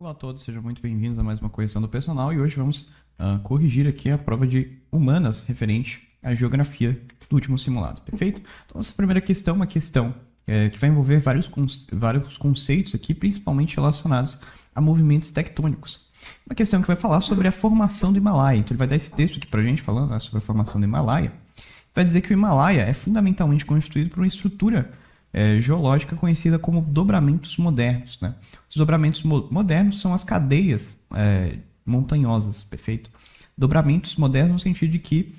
Olá a todos, sejam muito bem-vindos a mais uma correção do personal e hoje vamos corrigir aqui a prova de humanas referente à geografia do último simulado, perfeito? Então, essa primeira questão é uma questão que vai envolver vários conceitos aqui, principalmente relacionados a movimentos tectônicos. Uma questão que vai falar sobre a formação do Himalaia. Então, ele vai dar esse texto aqui pra gente falando sobre a formação do Himalaia. Vai dizer que o Himalaia é fundamentalmente constituído por uma estrutura geológica conhecida como dobramentos modernos, né? Os dobramentos modernos são as cadeias montanhosas, perfeito? Dobramentos modernos no sentido de que,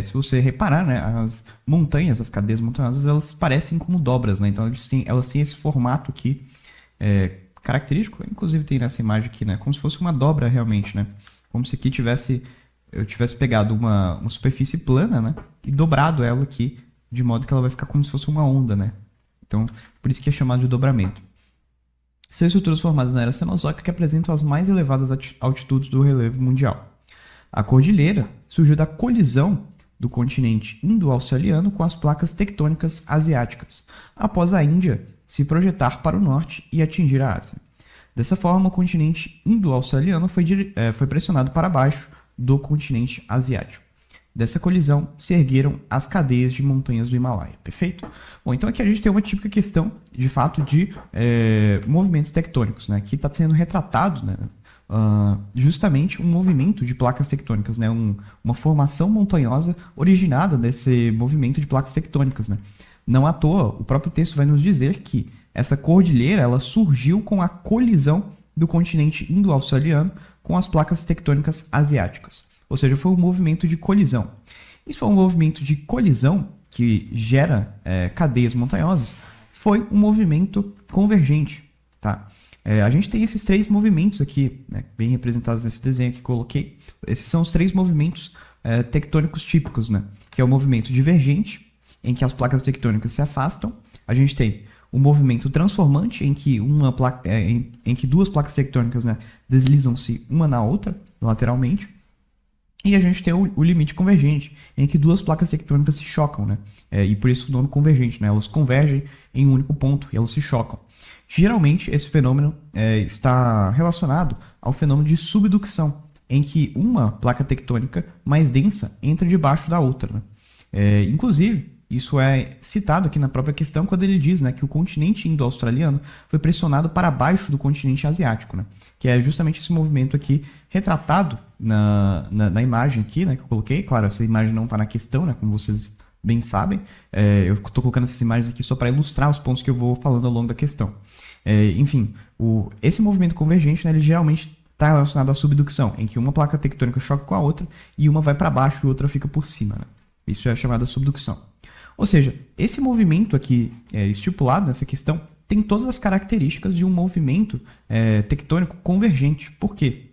se você reparar, né, as montanhas, as cadeias montanhosas, elas parecem como dobras, né? Então elas têm esse formato aqui característico, inclusive tem nessa imagem aqui, né? Como se fosse uma dobra realmente, né? Como se aqui eu tivesse pegado uma superfície plana, né, e dobrado ela aqui, de modo que ela vai ficar como se fosse uma onda, né? Então, por isso que é chamado de dobramento. São estruturas formadas na era Cenozoica que apresentam as mais elevadas altitudes do relevo mundial. A cordilheira surgiu da colisão do continente indo-australiano com as placas tectônicas asiáticas, após a Índia se projetar para o norte e atingir a Ásia. Dessa forma, o continente indo-australiano foi pressionado para baixo do continente asiático. Dessa colisão se ergueram as cadeias de montanhas do Himalaia, perfeito? Bom, então aqui a gente tem uma típica questão, de fato, de movimentos tectônicos, né? Aqui está sendo retratado, né, justamente um movimento de placas tectônicas, né? Uma formação montanhosa originada desse movimento de placas tectônicas, né? Não à toa, o próprio texto vai nos dizer que essa cordilheira ela surgiu com a colisão do continente indo-australiano com as placas tectônicas asiáticas. Ou seja, foi um movimento de colisão. Isso foi um movimento de colisão que gera cadeias montanhosas. Foi um movimento convergente. Tá? A gente tem esses três movimentos aqui, né, bem representados nesse desenho que coloquei. Esses são os três movimentos tectônicos típicos, né? Que é o movimento divergente, em que as placas tectônicas se afastam. A gente tem o movimento transformante, em que, em que duas placas tectônicas, né, deslizam-se uma na outra, lateralmente. E a gente tem o limite convergente, em que duas placas tectônicas se chocam, né? E por isso o nome convergente, né? Elas convergem em um único ponto e elas se chocam. Geralmente, esse fenômeno está relacionado ao fenômeno de subducção, em que uma placa tectônica mais densa entra debaixo da outra, né? Inclusive, isso é citado aqui na própria questão quando ele diz, né, que o continente indo-australiano foi pressionado para baixo do continente asiático, né? Que é justamente esse movimento aqui retratado na imagem aqui, né, que eu coloquei. Claro, essa imagem não está na questão, né, como vocês bem sabem. Eu estou colocando essas imagens aqui só para ilustrar os pontos que eu vou falando ao longo da questão. Enfim, esse movimento convergente, né, ele geralmente está relacionado à subducção, em que uma placa tectônica choca com a outra e uma vai para baixo e a outra fica por cima, né? Isso é chamado de subducção. Ou seja, esse movimento aqui estipulado nessa questão tem todas as características de um movimento tectônico convergente. Por quê?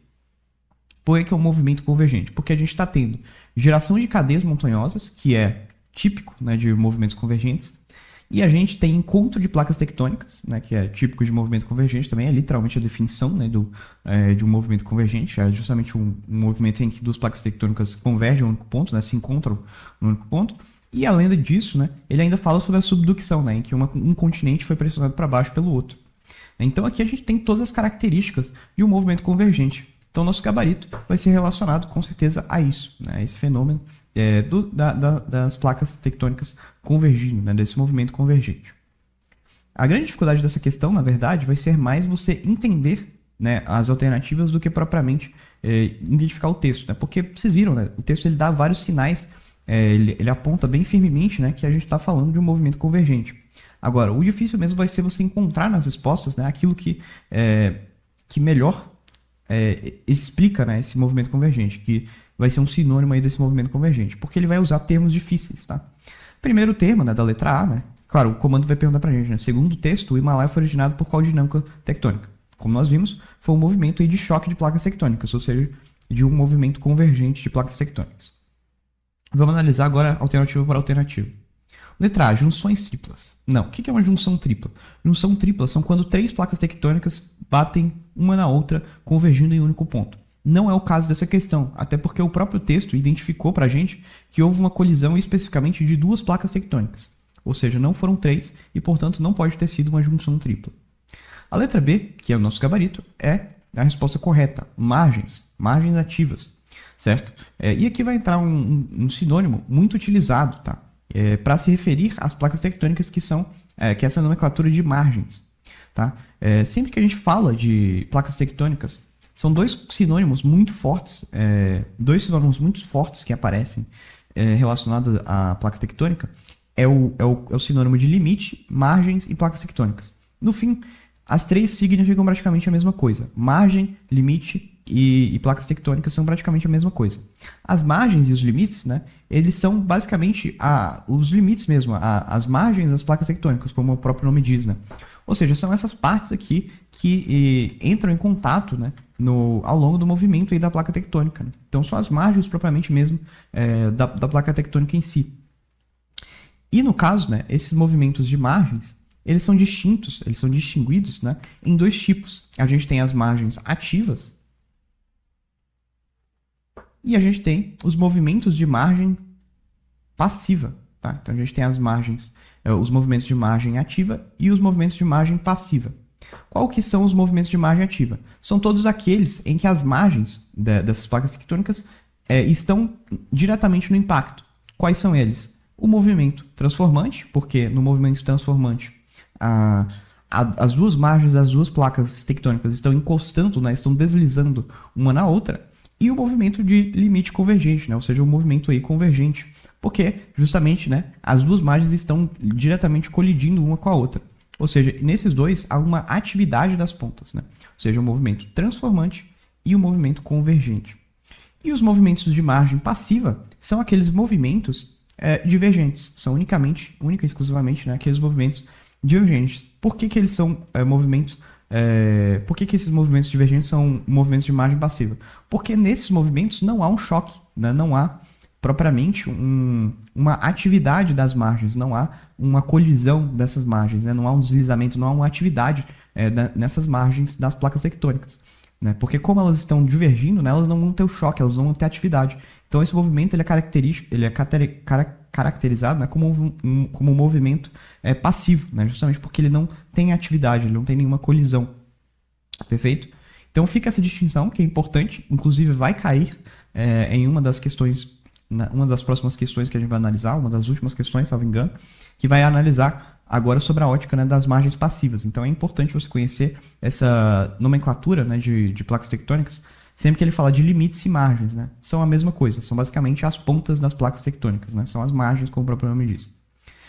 Por que é um movimento convergente? Porque a gente está tendo geração de cadeias montanhosas, que é típico, né, de movimentos convergentes, e a gente tem encontro de placas tectônicas, né, que é típico de movimento convergente também, é literalmente a definição, né, de um movimento convergente, é justamente um movimento em que duas placas tectônicas convergem a um único ponto, né, se encontram no único ponto. E além disso, né, ele ainda fala sobre a subducção, né, em que um continente foi pressionado para baixo pelo outro. Então aqui a gente tem todas as características de um movimento convergente. Então nosso gabarito vai ser relacionado com certeza a isso, né, a esse fenômeno das placas tectônicas convergindo, né, desse movimento convergente. A grande dificuldade dessa questão, na verdade, vai ser mais você entender, né, as alternativas do que propriamente identificar o texto, né, porque vocês viram, né, o texto ele dá vários sinais. Ele aponta bem firmemente, né, que a gente está falando de um movimento convergente. Agora, o difícil mesmo vai ser você encontrar nas respostas, né, aquilo que melhor explica, né, esse movimento convergente, que vai ser um sinônimo aí desse movimento convergente, porque ele vai usar termos difíceis. Tá? Primeiro termo, né, da letra A, né, claro, o comando vai perguntar para a gente, né, segundo o texto, o Himalaia foi originado por qual dinâmica tectônica? Como nós vimos, foi um movimento aí de choque de placas tectônicas, ou seja, de um movimento convergente de placas tectônicas. Vamos analisar agora alternativa por alternativa. Letra A, junções triplas. Não, o que é uma junção tripla? Junção tripla são quando três placas tectônicas batem uma na outra, convergindo em um único ponto. Não é o caso dessa questão, até porque o próprio texto identificou para a gente que houve uma colisão especificamente de duas placas tectônicas. Ou seja, não foram três e, portanto, não pode ter sido uma junção tripla. A letra B, que é o nosso gabarito, é a resposta correta, margens ativas, certo? E aqui vai entrar um sinônimo muito utilizado, tá? Para se referir às placas tectônicas que são que é essa nomenclatura de margens, tá? Sempre que a gente fala de placas tectônicas, são dois sinônimos muito fortes que aparecem relacionados à placa tectônica. É o sinônimo de limite, margens e placas tectônicas. No fim, as três significam praticamente a mesma coisa. Margem, limite e placas tectônicas são praticamente a mesma coisa. As margens e os limites, né, eles são basicamente os limites mesmo, as margens das placas tectônicas, como o próprio nome diz, né? Ou seja, são essas partes aqui que entram em contato, né, ao longo do movimento aí da placa tectônica, né? Então são as margens propriamente mesmo da placa tectônica em si. E no caso, né, esses movimentos de margens, eles são distinguidos, né, em dois tipos. A gente tem as margens ativas e a gente tem os movimentos de margem passiva, tá? Então a gente tem as margens, os movimentos de margem ativa e os movimentos de margem passiva. Qual que são os movimentos de margem ativa? São todos aqueles em que as margens dessas placas tectônicas estão diretamente no impacto. Quais são eles? O movimento transformante, porque no movimento transformante as duas margens das duas placas tectônicas estão encostando, né, estão deslizando uma na outra, e o movimento de limite convergente, né, ou seja, o movimento aí convergente, porque justamente, né, as duas margens estão diretamente colidindo uma com a outra. Ou seja, nesses dois há uma atividade das pontas, né? Ou seja, o movimento transformante e o movimento convergente. E os movimentos de margem passiva são aqueles movimentos divergentes, são única e exclusivamente, né, aqueles movimentos divergentes. Por que eles são movimentos? Por que esses movimentos divergentes são movimentos de margem passiva? Porque nesses movimentos não há um choque, né? Não há propriamente uma atividade das margens, não há uma colisão dessas margens, né? Não há um deslizamento, não há uma atividade nessas margens das placas tectônicas, né? Porque como elas estão divergindo, né, elas não vão ter o choque, elas não vão ter atividade. Então esse movimento ele é caracterizado, né, como um movimento passivo, né, justamente porque ele não tem atividade, ele não tem nenhuma colisão. Perfeito? Então fica essa distinção que é importante, inclusive vai cair em uma das questões, uma das próximas questões que a gente vai analisar, uma das últimas questões, salvo engano, que vai analisar agora sobre a ótica, né, das margens passivas. Então é importante você conhecer essa nomenclatura, né, de placas tectônicas, sempre que ele fala de limites e margens, né, são a mesma coisa, são basicamente as pontas das placas tectônicas, né, são as margens, como o próprio nome diz.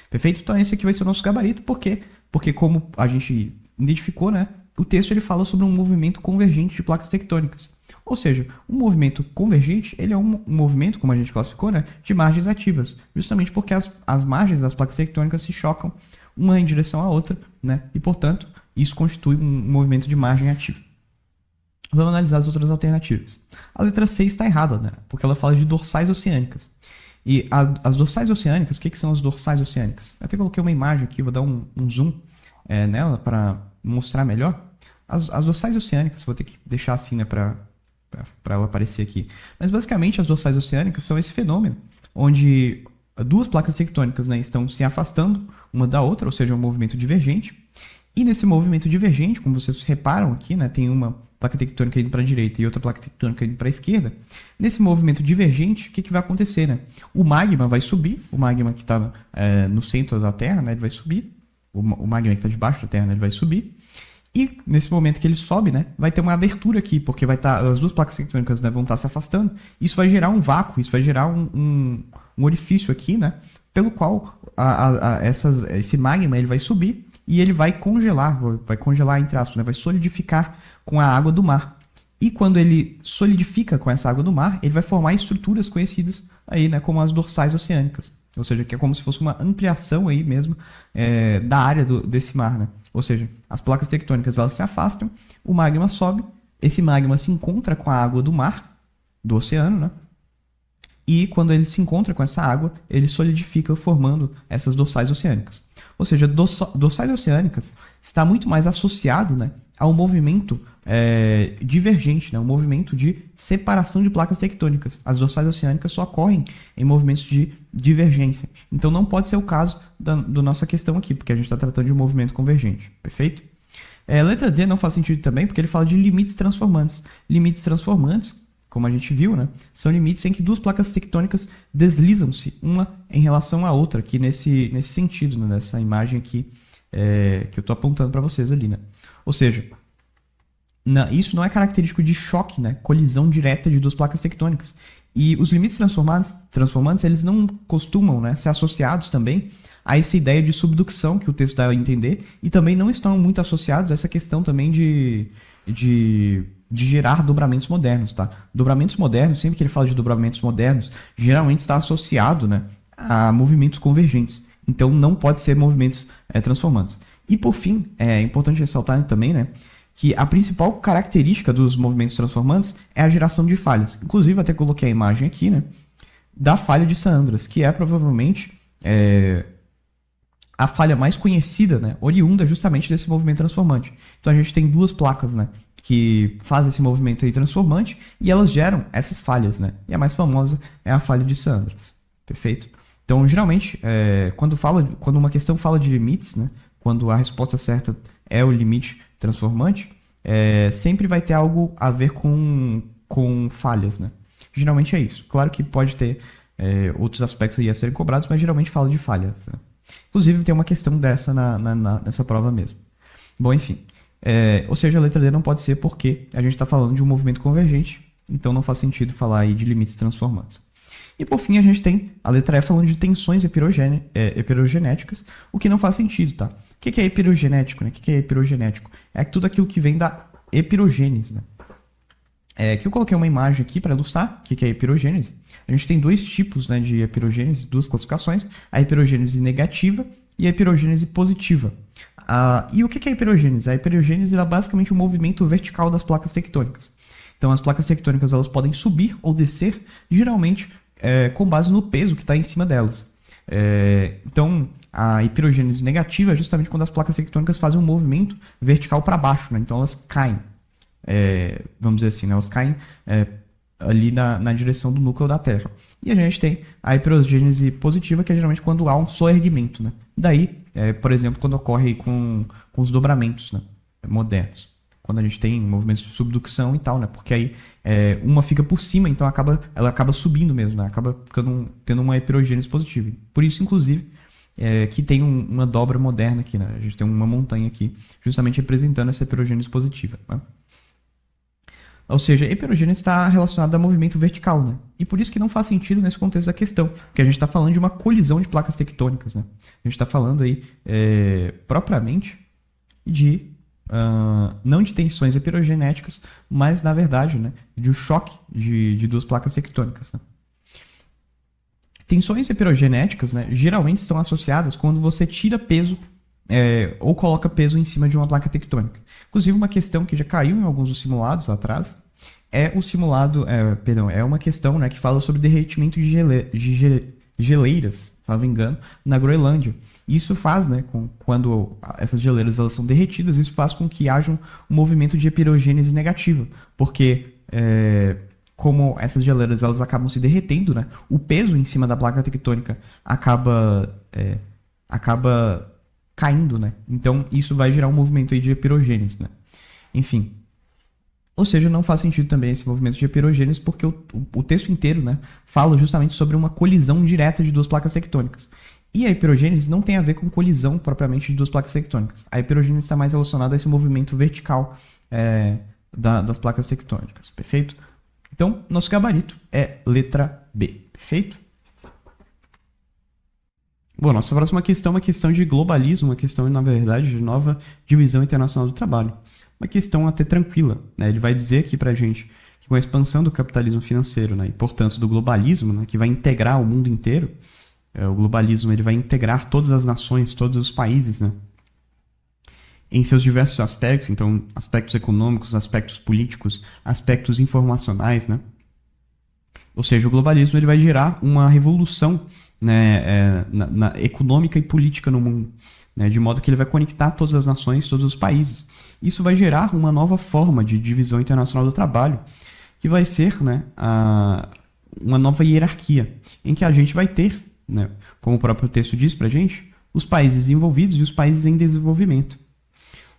Perfeito? Então esse aqui vai ser o nosso gabarito, por quê? Porque como a gente identificou, né, o texto ele fala sobre um movimento convergente de placas tectônicas. Ou seja, um movimento convergente ele é um movimento, como a gente classificou, né, de margens ativas, justamente porque as margens das placas tectônicas se chocam uma em direção à outra, né, e portanto isso constitui um movimento de margem ativa. Vamos analisar as outras alternativas. A letra C está errada, né, porque ela fala de dorsais oceânicas. E as dorsais oceânicas, o que são as dorsais oceânicas? Eu até coloquei uma imagem aqui, vou dar um zoom nela para mostrar melhor. As dorsais oceânicas, vou ter que deixar assim, né, para ela aparecer aqui. Mas basicamente as dorsais oceânicas são esse fenômeno onde duas placas tectônicas, né, estão se afastando uma da outra, ou seja, um movimento divergente. E nesse movimento divergente, como vocês reparam aqui, né, tem uma placa tectônica indo para a direita e outra placa tectônica indo para a esquerda. Nesse movimento divergente, o que vai acontecer? Né? O magma vai subir, o magma que está no centro da Terra, né, ele vai subir, o magma que está debaixo da Terra, né, ele vai subir. E nesse momento que ele sobe, né, vai ter uma abertura aqui, porque as duas placas tectônicas, né, vão estar se afastando. Isso vai gerar um vácuo, isso vai gerar um orifício aqui, né, pelo qual esse magma ele vai subir e ele vai congelar entre aspas, né, vai solidificar com a água do mar. E quando ele solidifica com essa água do mar, ele vai formar estruturas conhecidas aí, né, como as dorsais oceânicas. Ou seja, que é como se fosse uma ampliação aí mesmo da área desse mar, né? Ou seja, as placas tectônicas elas se afastam, o magma sobe, esse magma se encontra com a água do mar, do oceano, né? E quando ele se encontra com essa água, ele solidifica formando essas dorsais oceânicas. Ou seja, dorsais oceânicas está muito mais associado, né, ao movimento divergente, né, um movimento de separação de placas tectônicas. As dorsais oceânicas só ocorrem em movimentos de divergência. Então não pode ser o caso da nossa questão aqui, porque a gente está tratando de um movimento convergente. Perfeito? Letra D não faz sentido também, porque ele fala de limites transformantes. Limites transformantes, como a gente viu, né, são limites em que duas placas tectônicas deslizam-se uma em relação à outra, aqui nesse sentido, né, nessa imagem aqui que eu estou apontando para vocês ali. Né? Ou seja, isso não é característico de choque, né, colisão direta de duas placas tectônicas. E os limites transformantes eles não costumam, né, ser associados também a essa ideia de subducção que o texto dá a entender, e também não estão muito associados a essa questão também de gerar dobramentos modernos. Tá? Dobramentos modernos, sempre que ele fala de dobramentos modernos, geralmente está associado, né, a movimentos convergentes. Então não pode ser movimentos transformantes. E por fim, é importante ressaltar também, né, que a principal característica dos movimentos transformantes é a geração de falhas. Inclusive, até coloquei a imagem aqui, né, da falha de San Andreas, que é provavelmente a falha mais conhecida, né, oriunda justamente desse movimento transformante. Então a gente tem duas placas, né, que fazem esse movimento aí transformante e elas geram essas falhas, né? E a mais famosa é a falha de San Andreas. Perfeito? Então, geralmente, quando uma questão fala de limites, né, quando a resposta certa é o limite transformante, sempre vai ter algo a ver com falhas, né? Geralmente é isso. Claro que pode ter outros aspectos aí a serem cobrados, mas geralmente fala de falhas. Né? Inclusive, tem uma questão dessa nessa prova mesmo. Bom, enfim. Ou seja, a letra D não pode ser porque a gente está falando de um movimento convergente, então não faz sentido falar aí de limites transformantes. E por fim, a gente tem a letra E falando de tensões heterogenéticas, o que não faz sentido, tá? O que é heterogenético, né? O que é heterogenético? É tudo aquilo que vem da heterogênese, né? Que eu coloquei uma imagem aqui para ilustrar o que é heterogênese. A gente tem dois tipos, né, de heterogênese, duas classificações, a heterogênese negativa e a heterogênese positiva. E o que é a hiperogênese? A hiperogênese é basicamente o movimento vertical das placas tectônicas. Então, as placas tectônicas elas podem subir ou descer, geralmente com base no peso que está em cima delas. Então, a hiperogênese negativa é justamente quando as placas tectônicas fazem um movimento vertical para baixo, né? Então, elas caem. Vamos dizer assim, né? Elas caem ali na direção do núcleo da Terra. E a gente tem a hiperogênese positiva, que é geralmente quando há um soerguimento, né? Daí, por exemplo, quando ocorre com os dobramentos, né, modernos. Quando a gente tem movimentos de subducção e tal, né? Porque aí uma fica por cima, então ela acaba subindo mesmo, né? Acaba tendo uma hiperogênese positiva. Por isso, inclusive, que tem uma dobra moderna aqui, né? A gente tem uma montanha aqui, justamente representando essa hiperogênese positiva, né? Ou seja, a hiperogênese está relacionada a movimento vertical, né? E por isso que não faz sentido nesse contexto da questão, porque a gente está falando de uma colisão de placas tectônicas, né? A gente está falando aí propriamente de não de tensões heterogenéticas, mas na verdade, né, de um choque de duas placas tectônicas. Né? Tensões heterogenéticas, né, geralmente estão associadas quando você tira peso ou coloca peso em cima de uma placa tectônica. Inclusive, uma questão que já caiu em alguns dos simulados lá atrás é uma questão, né, que fala sobre derretimento de geleiras, se não me engano, na Groenlândia. Isso faz, né, quando essas geleiras elas são derretidas, isso faz com que haja um movimento de hiperogênese negativa, porque como essas geleiras elas acabam se derretendo, né, o peso em cima da placa tectônica acaba caindo, né? Então, isso vai gerar um movimento aí de hiperogênese, né? Enfim. Ou seja, não faz sentido também esse movimento de hiperogênese, porque o texto inteiro, né, fala justamente sobre uma colisão direta de duas placas tectônicas. E a hiperogênese não tem a ver com colisão propriamente de duas placas tectônicas. A hiperogênese está mais relacionada a esse movimento vertical das placas tectônicas. Perfeito? Então, nosso gabarito é letra B. Perfeito? Bom, nossa próxima questão é uma questão de globalismo, uma questão, na verdade, de nova divisão internacional do trabalho. Uma questão até tranquila, né? Ele vai dizer aqui pra gente que com a expansão do capitalismo financeiro, né, e, portanto, do globalismo, né, que vai integrar o mundo inteiro, o globalismo ele vai integrar todas as nações, todos os países, né, em seus diversos aspectos, então, aspectos econômicos, aspectos políticos, aspectos informacionais, né? Ou seja, o globalismo ele vai gerar uma revolução, né, na econômica e política no mundo, né, de modo que ele vai conectar todas as nações, todos os países. Isso vai gerar uma nova forma de divisão internacional do trabalho, que vai ser, né, uma nova hierarquia, em que a gente vai ter, né, como o próprio texto diz pra gente, os países envolvidos e os países em desenvolvimento.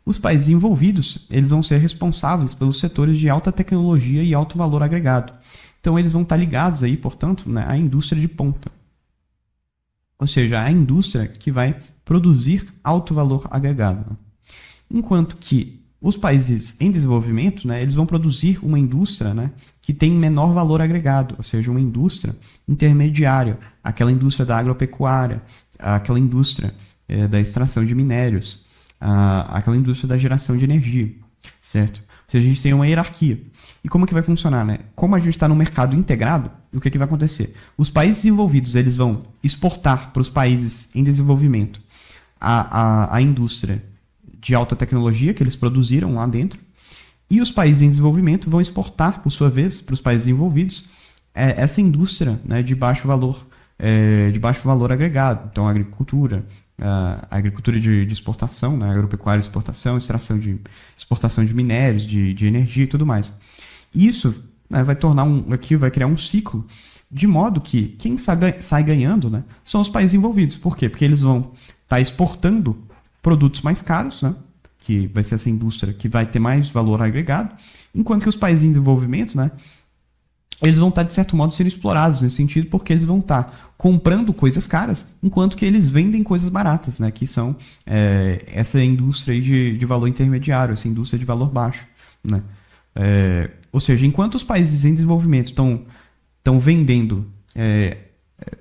Os países envolvidos, eles vão ser responsáveis pelos setores de alta tecnologia e alto valor agregado. Então, eles vão estar ligados aí, portanto, né, à indústria de ponta. Ou seja, a indústria que vai produzir alto valor agregado. Enquanto que os países em desenvolvimento, né, eles vão produzir uma indústria, né, que tem menor valor agregado, ou seja, uma indústria intermediária, aquela indústria da agropecuária, aquela indústria da extração de minérios, aquela indústria da geração de energia, certo? Ou seja, a gente tem uma hierarquia. E como que vai funcionar, né? Como a gente está no mercado integrado, o que vai acontecer? Os países desenvolvidos, eles vão exportar para os países em desenvolvimento a indústria de alta tecnologia que eles produziram lá dentro, e os países em desenvolvimento vão exportar, por sua vez, para os países envolvidos essa indústria, né, de baixo valor agregado. Então, a agricultura de exportação, né, agropecuária de exportação, exportação de minérios, de energia e tudo mais. Isso, né, vai criar um ciclo, de modo que quem sai ganhando, né, são os países envolvidos. Por quê? Porque eles vão estar exportando produtos mais caros, né, que vai ser essa indústria que vai ter mais valor agregado, enquanto que os países em desenvolvimento, né, eles vão estar, de certo modo, sendo explorados nesse sentido, porque eles vão estar comprando coisas caras, enquanto que eles vendem coisas baratas, né, que são essa indústria aí de valor intermediário, essa indústria de valor baixo, né. Ou seja, enquanto os países em desenvolvimento estão vendendo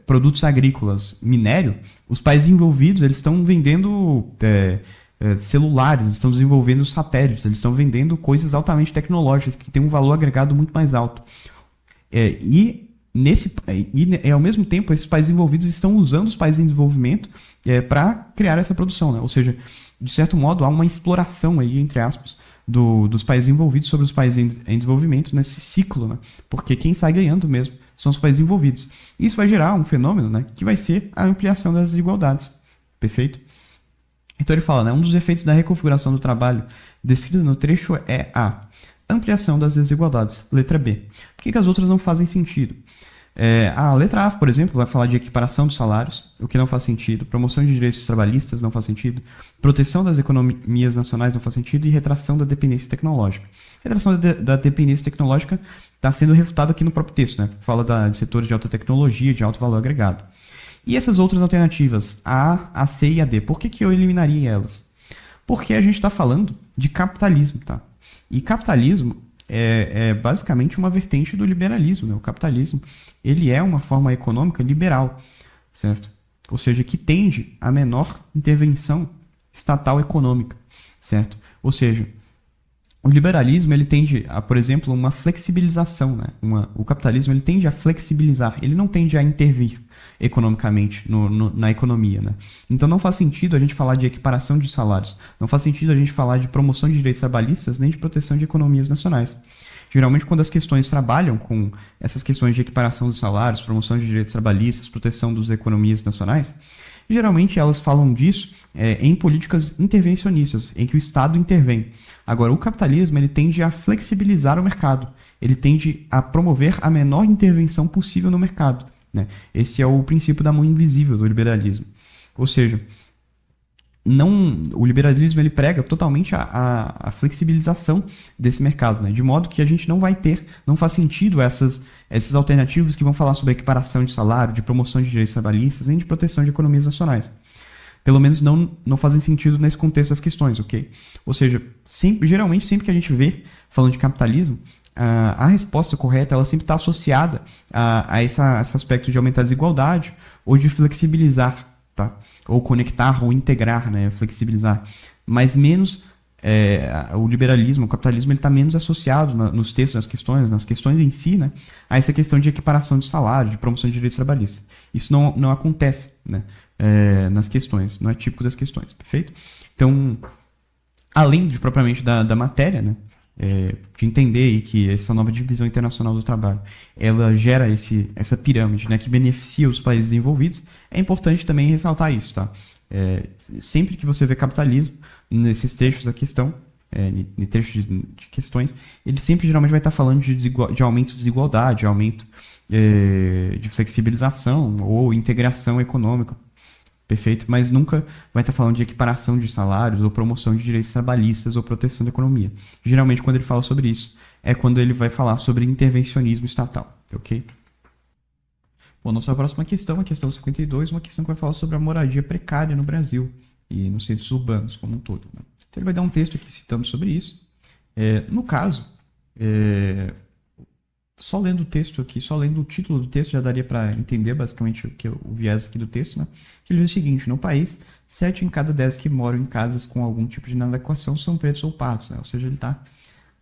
produtos agrícolas, minério, os países envolvidos eles estão vendendo celulares, eles estão desenvolvendo satélites, eles estão vendendo coisas altamente tecnológicas que têm um valor agregado muito mais alto. E ao mesmo tempo, esses países envolvidos estão usando os países em desenvolvimento para criar essa produção, né? Ou seja, de certo modo, há uma exploração aí, entre aspas, dos países envolvidos sobre os países em desenvolvimento nesse ciclo, né? Porque quem sai ganhando mesmo são os países envolvidos. Isso vai gerar um fenômeno, né, que vai ser a ampliação das desigualdades. Perfeito? Então ele fala, né, um dos efeitos da reconfiguração do trabalho descrito no trecho é a ampliação das desigualdades. Letra B. Por que as outras não fazem sentido? A letra A, por exemplo, vai falar de equiparação dos salários, o que não faz sentido. Promoção de direitos trabalhistas não faz sentido. Proteção das economias nacionais não faz sentido. E retração da dependência tecnológica. Retração da dependência tecnológica está sendo refutada aqui no próprio texto, né? Fala de setores de alta tecnologia, de alto valor agregado. E essas outras alternativas, a C e a D, por que eu eliminaria elas? Porque a gente está falando de capitalismo, tá? E capitalismo é basicamente uma vertente do liberalismo, né? O capitalismo, ele é uma forma econômica liberal, certo? Ou seja, que tende a menor intervenção estatal econômica, certo? Ou seja, o liberalismo, ele tende a, por exemplo, uma flexibilização, né? O capitalismo, ele tende a flexibilizar, ele não tende a intervir economicamente na economia, né? Então não faz sentido a gente falar de equiparação de salários, não faz sentido a gente falar de promoção de direitos trabalhistas nem de proteção de economias nacionais. Geralmente, quando as questões trabalham com essas questões de equiparação dos salários, promoção de direitos trabalhistas, proteção das economias nacionais, geralmente elas falam disso em políticas intervencionistas, em que o Estado intervém. Agora, o capitalismo, ele tende a flexibilizar o mercado, ele tende a promover a menor intervenção possível no mercado, né? Esse é o princípio da mão invisível do liberalismo. Ou seja, o liberalismo, ele prega totalmente a flexibilização desse mercado, né? De modo que a gente não faz sentido essas alternativas que vão falar sobre equiparação de salário, de promoção de direitos trabalhistas, nem de proteção de economias nacionais. Pelo menos não fazem sentido nesse contexto das questões, ok? Ou seja, geralmente sempre que a gente vê falando de capitalismo, a resposta correta ela sempre está associada a esse aspecto de aumentar a desigualdade ou de flexibilizar, tá? Ou conectar ou integrar, né? Flexibilizar. Mas menos o liberalismo, o capitalismo, ele está menos associado nos textos, nas questões em si, né? A essa questão de equiparação de salário, de promoção de direitos trabalhistas. Isso não acontece, né? Nas questões, não é típico das questões, perfeito? Então, além de propriamente da matéria, né? De entender aí que essa nova divisão internacional do trabalho, ela gera essa pirâmide, né, que beneficia os países envolvidos, é importante também ressaltar isso, tá? Sempre que você vê capitalismo, nesses trechos da questão, em trechos de questões, ele sempre geralmente vai estar falando de aumento de desigualdade, aumento de flexibilização ou integração econômica, perfeito? Mas nunca vai estar falando de equiparação de salários ou promoção de direitos trabalhistas ou proteção da economia. Geralmente, quando ele fala sobre isso, é quando ele vai falar sobre intervencionismo estatal, ok? Bom, nossa próxima questão, a questão 52, uma questão que vai falar sobre a moradia precária no Brasil e nos centros urbanos como um todo, né? Então ele vai dar um texto aqui citando sobre isso. No caso, só lendo o texto aqui, só lendo o título do texto já daria para entender basicamente o viés aqui do texto, né? Que ele diz o seguinte: no país, 7 em cada 10 que moram em casas com algum tipo de inadequação são pretos ou pardos, né? Ou seja, ele está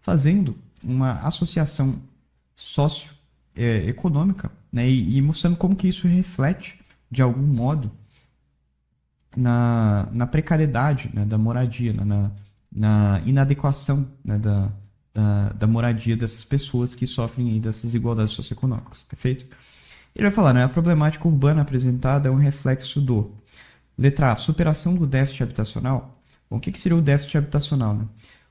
fazendo uma associação socioeconômica, né? E mostrando como que isso reflete, de algum modo, na precariedade, né, da moradia, na inadequação, né, da moradia dessas pessoas que sofrem aí dessas desigualdades socioeconômicas, perfeito? Ele vai falar, né, a problemática urbana apresentada é um reflexo do, letra A, superação do déficit habitacional. Bom, o que seria o déficit habitacional, né?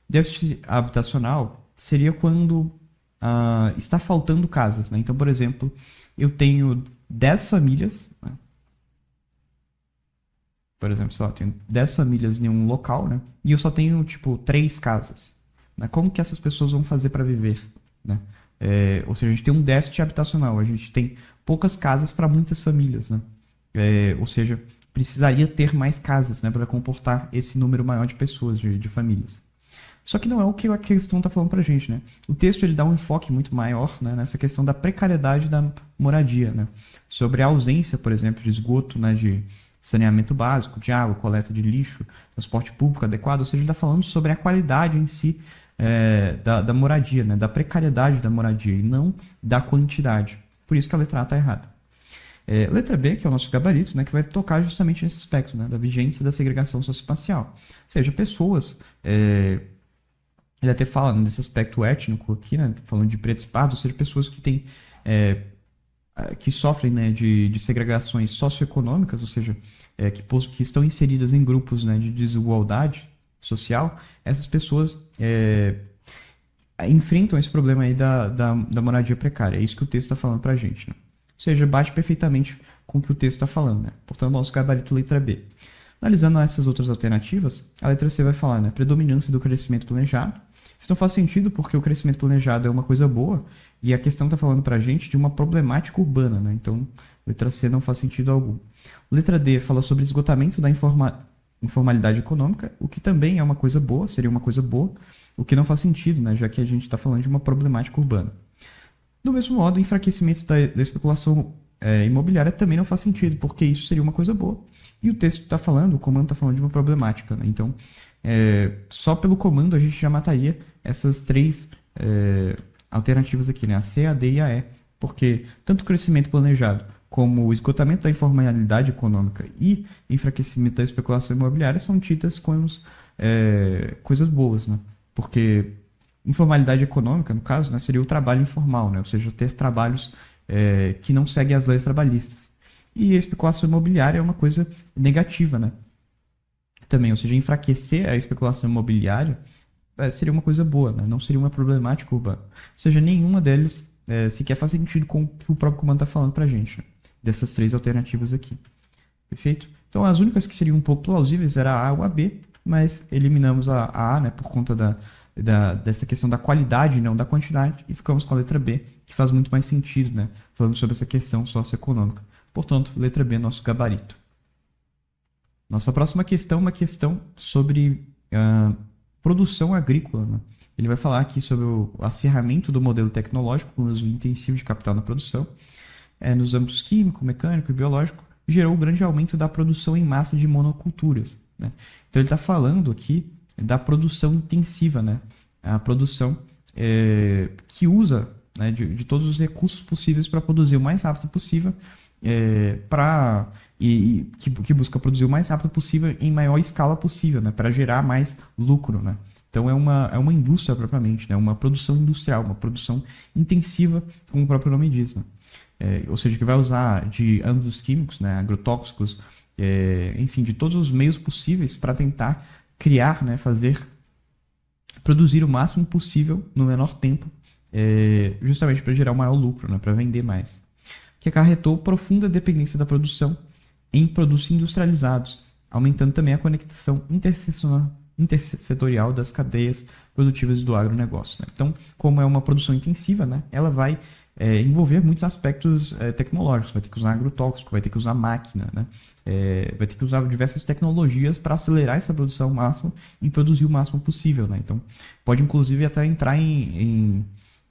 O déficit habitacional seria quando está faltando casas, né? Então, por exemplo, eu tenho 10 famílias, né? Por exemplo, sei lá, eu tenho 10 famílias em um local, né? E eu só tenho, tipo, 3 casas, né? Como que essas pessoas vão fazer para viver, né? Ou seja, a gente tem um déficit habitacional, a gente tem poucas casas para muitas famílias, né? Ou seja, precisaria ter mais casas, né, para comportar esse número maior de pessoas, de famílias. Só que não é o que a questão está falando para a gente, né? O texto ele dá um enfoque muito maior, né, nessa questão da precariedade da moradia, né? Sobre a ausência, por exemplo, de esgoto, né, de saneamento básico, de água, coleta de lixo, transporte público adequado. Ou seja, ele está falando sobre a qualidade em si da moradia, né, da precariedade da moradia e não da quantidade. Por isso que a letra A está errada. Letra B, que é o nosso gabarito, né, que vai tocar justamente nesse aspecto, né, da vigência da segregação socioespacial. Ou seja, pessoas... ele até fala nesse aspecto étnico aqui, né, falando de pretos e pardos, ou seja, pessoas que têm... que sofrem, né, de segregações socioeconômicas, ou seja, que estão inseridas em grupos, né, de desigualdade social. Essas pessoas enfrentam esse problema aí da moradia precária. É isso que o texto está falando para a gente, né? Ou seja, bate perfeitamente com o que o texto está falando, né? Portanto, nosso gabarito letra B. Analisando essas outras alternativas, a letra C vai falar, né, predominância do crescimento planejado. Isso não faz sentido porque o crescimento planejado é uma coisa boa e a questão está falando para a gente de uma problemática urbana, né? Então, letra C não faz sentido algum. Letra D fala sobre esgotamento da informalidade econômica, o que também é uma coisa boa, seria uma coisa boa, o que não faz sentido, né, já que a gente está falando de uma problemática urbana. Do mesmo modo, o enfraquecimento da especulação imobiliária também não faz sentido, porque isso seria uma coisa boa. E o texto está falando, o comando está falando de uma problemática, né? Então, só pelo comando a gente já mataria essas 3 alternativas aqui, né? A C, a D e a E, porque tanto o crescimento planejado como o esgotamento da informalidade econômica e enfraquecimento da especulação imobiliária são tidas como coisas boas, né? Porque informalidade econômica, no caso, né, seria o trabalho informal, né? Ou seja, ter trabalhos que não seguem as leis trabalhistas. E a especulação imobiliária é uma coisa negativa, né? Também, ou seja, enfraquecer a especulação imobiliária seria uma coisa boa, né? Não seria uma problemática urbana. Ou seja, nenhuma delas sequer faz sentido com o que o próprio comando está falando para a gente, né? Dessas 3 alternativas aqui. Perfeito? Então, as únicas que seriam um pouco plausíveis era a A ou a B, mas eliminamos a A, né, por conta dessa questão da qualidade e não da quantidade, e ficamos com a letra B, que faz muito mais sentido, né, falando sobre essa questão socioeconômica. Portanto, letra B é nosso gabarito. Nossa próxima questão é uma questão sobre produção agrícola, né? Ele vai falar aqui sobre o acerramento do modelo tecnológico com o uso intensivo de capital na produção, nos âmbitos químico, mecânico e biológico, gerou um grande aumento da produção em massa de monoculturas, né? Então ele está falando aqui da produção intensiva, né? A produção que usa, né, de todos os recursos possíveis para produzir o mais rápido possível, que busca produzir o mais rápido possível em maior escala possível, né, para gerar mais lucro, né? Então é uma indústria propriamente, né, uma produção industrial, uma produção intensiva, como o próprio nome diz, né? Ou seja, que vai usar de âmbitos químicos, né, agrotóxicos, enfim, de todos os meios possíveis para tentar criar, né, produzir o máximo possível no menor tempo, justamente para gerar o maior lucro, né, para vender mais. Que acarretou profunda dependência da produção em produtos industrializados, aumentando também a conexão intersetorial das cadeias produtivas do agronegócio, né? Então, como é uma produção intensiva, né, ela vai envolver muitos aspectos tecnológicos, vai ter que usar agrotóxico, vai ter que usar máquina, né? Vai ter que usar diversas tecnologias para acelerar essa produção ao máximo e produzir o máximo possível, né? Então, pode inclusive até entrar em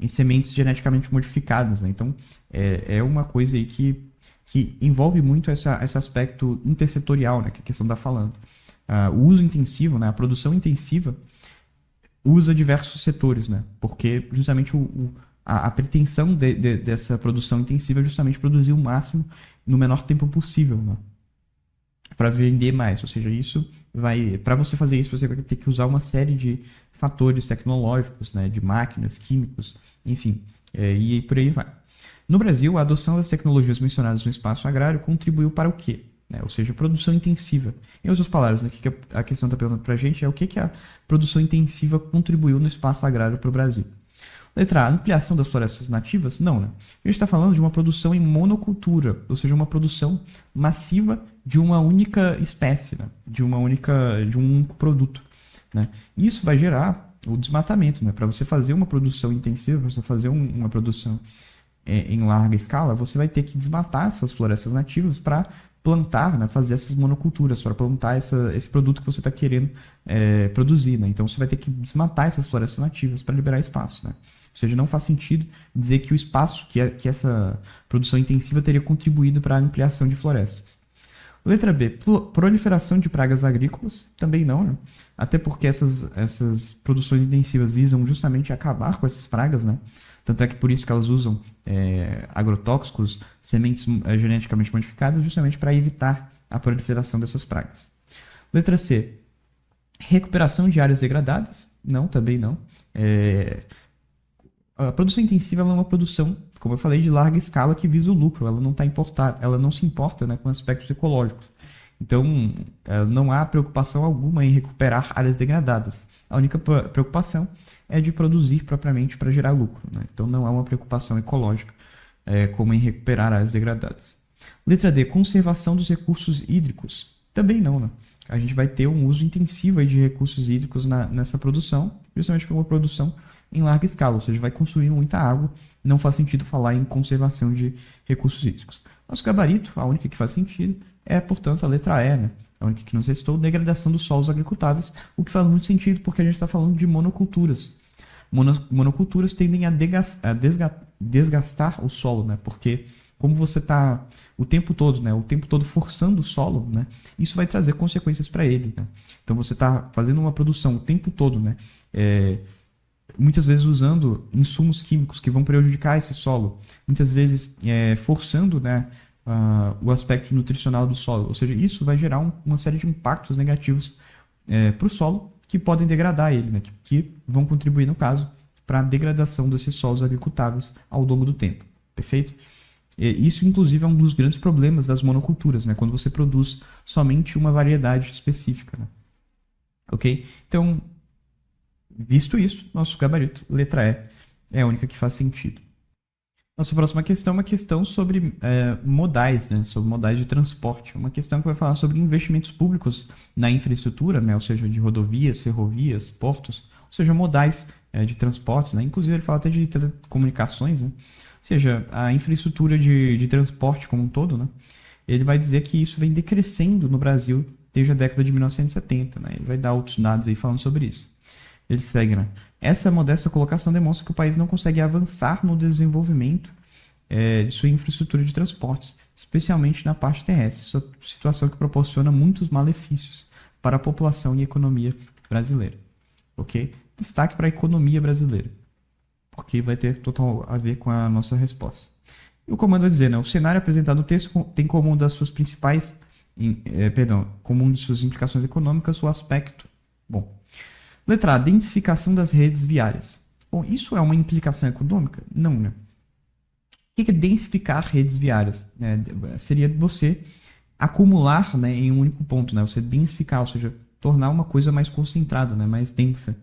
sementes geneticamente modificadas, né? Então, é uma coisa aí que envolve muito esse aspecto intersetorial, né, que a questão está falando. O uso intensivo, né, a produção intensiva, usa diversos setores, né, porque justamente a pretensão dessa produção intensiva é justamente produzir o máximo no menor tempo possível, né, para vender mais. Ou seja, para você fazer isso, você vai ter que usar uma série de fatores tecnológicos, né, de máquinas, químicos, enfim, e por aí vai. No Brasil, a adoção das tecnologias mencionadas no espaço agrário contribuiu para o quê? Ou seja, produção intensiva. Em outras palavras, né, que a questão está perguntando para a gente é o que a produção intensiva contribuiu no espaço agrário para o Brasil. Letra A, ampliação das florestas nativas? Não, né? A gente está falando de uma produção em monocultura, ou seja, uma produção massiva de uma única espécie, né? de um único produto. Né? Isso vai gerar o desmatamento. Né? Para você fazer uma produção intensiva, para você fazer uma produção em larga escala, você vai ter que desmatar essas florestas nativas para plantar, né, fazer essas monoculturas, para plantar esse produto que você está querendo produzir. Né? Então você vai ter que desmatar essas florestas nativas para liberar espaço. Né? Ou seja, não faz sentido dizer que o espaço, que essa produção intensiva teria contribuído para a ampliação de florestas. Letra B, proliferação de pragas agrícolas? Também não, né? Até porque essas produções intensivas visam justamente acabar com essas pragas, né? Tanto é que por isso que elas usam agrotóxicos, sementes geneticamente modificadas, justamente para evitar a proliferação dessas pragas. Letra C, recuperação de áreas degradadas? Não, também não. A produção intensiva ela é uma produção, como eu falei, de larga escala que visa o lucro. Ela não se importa, né, com aspectos ecológicos. Então, não há preocupação alguma em recuperar áreas degradadas. A única preocupação é de produzir propriamente para gerar lucro. Né? Então, não há uma preocupação ecológica como em recuperar áreas degradadas. Letra D, conservação dos recursos hídricos. Também não, né? A gente vai ter um uso intensivo aí de recursos hídricos nessa produção, justamente por uma produção em larga escala, ou seja, vai consumir muita água, não faz sentido falar em conservação de recursos hídricos. Nosso gabarito, a única que faz sentido, é, portanto, a letra E, né? A única que nos restou, degradação dos solos agricultáveis, o que faz muito sentido porque a gente está falando de monoculturas. Monoculturas tendem a desgastar o solo, né? Porque como você está o tempo todo forçando o solo, né? Isso vai trazer consequências para ele, né? Então você está fazendo uma produção o tempo todo, né? Muitas vezes usando insumos químicos que vão prejudicar esse solo, muitas vezes forçando, né, o aspecto nutricional do solo, ou seja, isso vai gerar uma série de impactos negativos para o solo que podem degradar ele, né, que vão contribuir, no caso, para a degradação desses solos agricultáveis ao longo do tempo, perfeito? Isso, inclusive, é um dos grandes problemas das monoculturas, né, quando você produz somente uma variedade específica, né? Ok? Então, visto isso, nosso gabarito, letra E, é a única que faz sentido. Nossa próxima questão é uma questão sobre modais, né? Sobre modais de transporte. Uma questão que vai falar sobre investimentos públicos na infraestrutura, né? Ou seja, de rodovias, ferrovias, portos, ou seja, modais de transportes, né? Inclusive ele fala até de telecomunicações, né? Ou seja, a infraestrutura de transporte como um todo, né? Ele vai dizer que isso vem decrescendo no Brasil desde a década de 1970, né? Ele vai dar outros dados aí falando sobre isso. Ele segue, né? Essa modesta colocação demonstra que o país não consegue avançar no desenvolvimento de sua infraestrutura de transportes, especialmente na parte terrestre, situação que proporciona muitos malefícios para a população e economia brasileira. Ok? Destaque para a economia brasileira, porque vai ter total a ver com a nossa resposta. E o comando vai dizer, né? O cenário apresentado no texto tem como uma das suas principais, como uma de suas implicações econômicas, o aspecto. Bom. Letra A, densificação das redes viárias. Bom, isso é uma implicação econômica? Não, né? O que é densificar redes viárias? Seria você acumular, né, em um único ponto, né? Você densificar, ou seja, tornar uma coisa mais concentrada, né, mais densa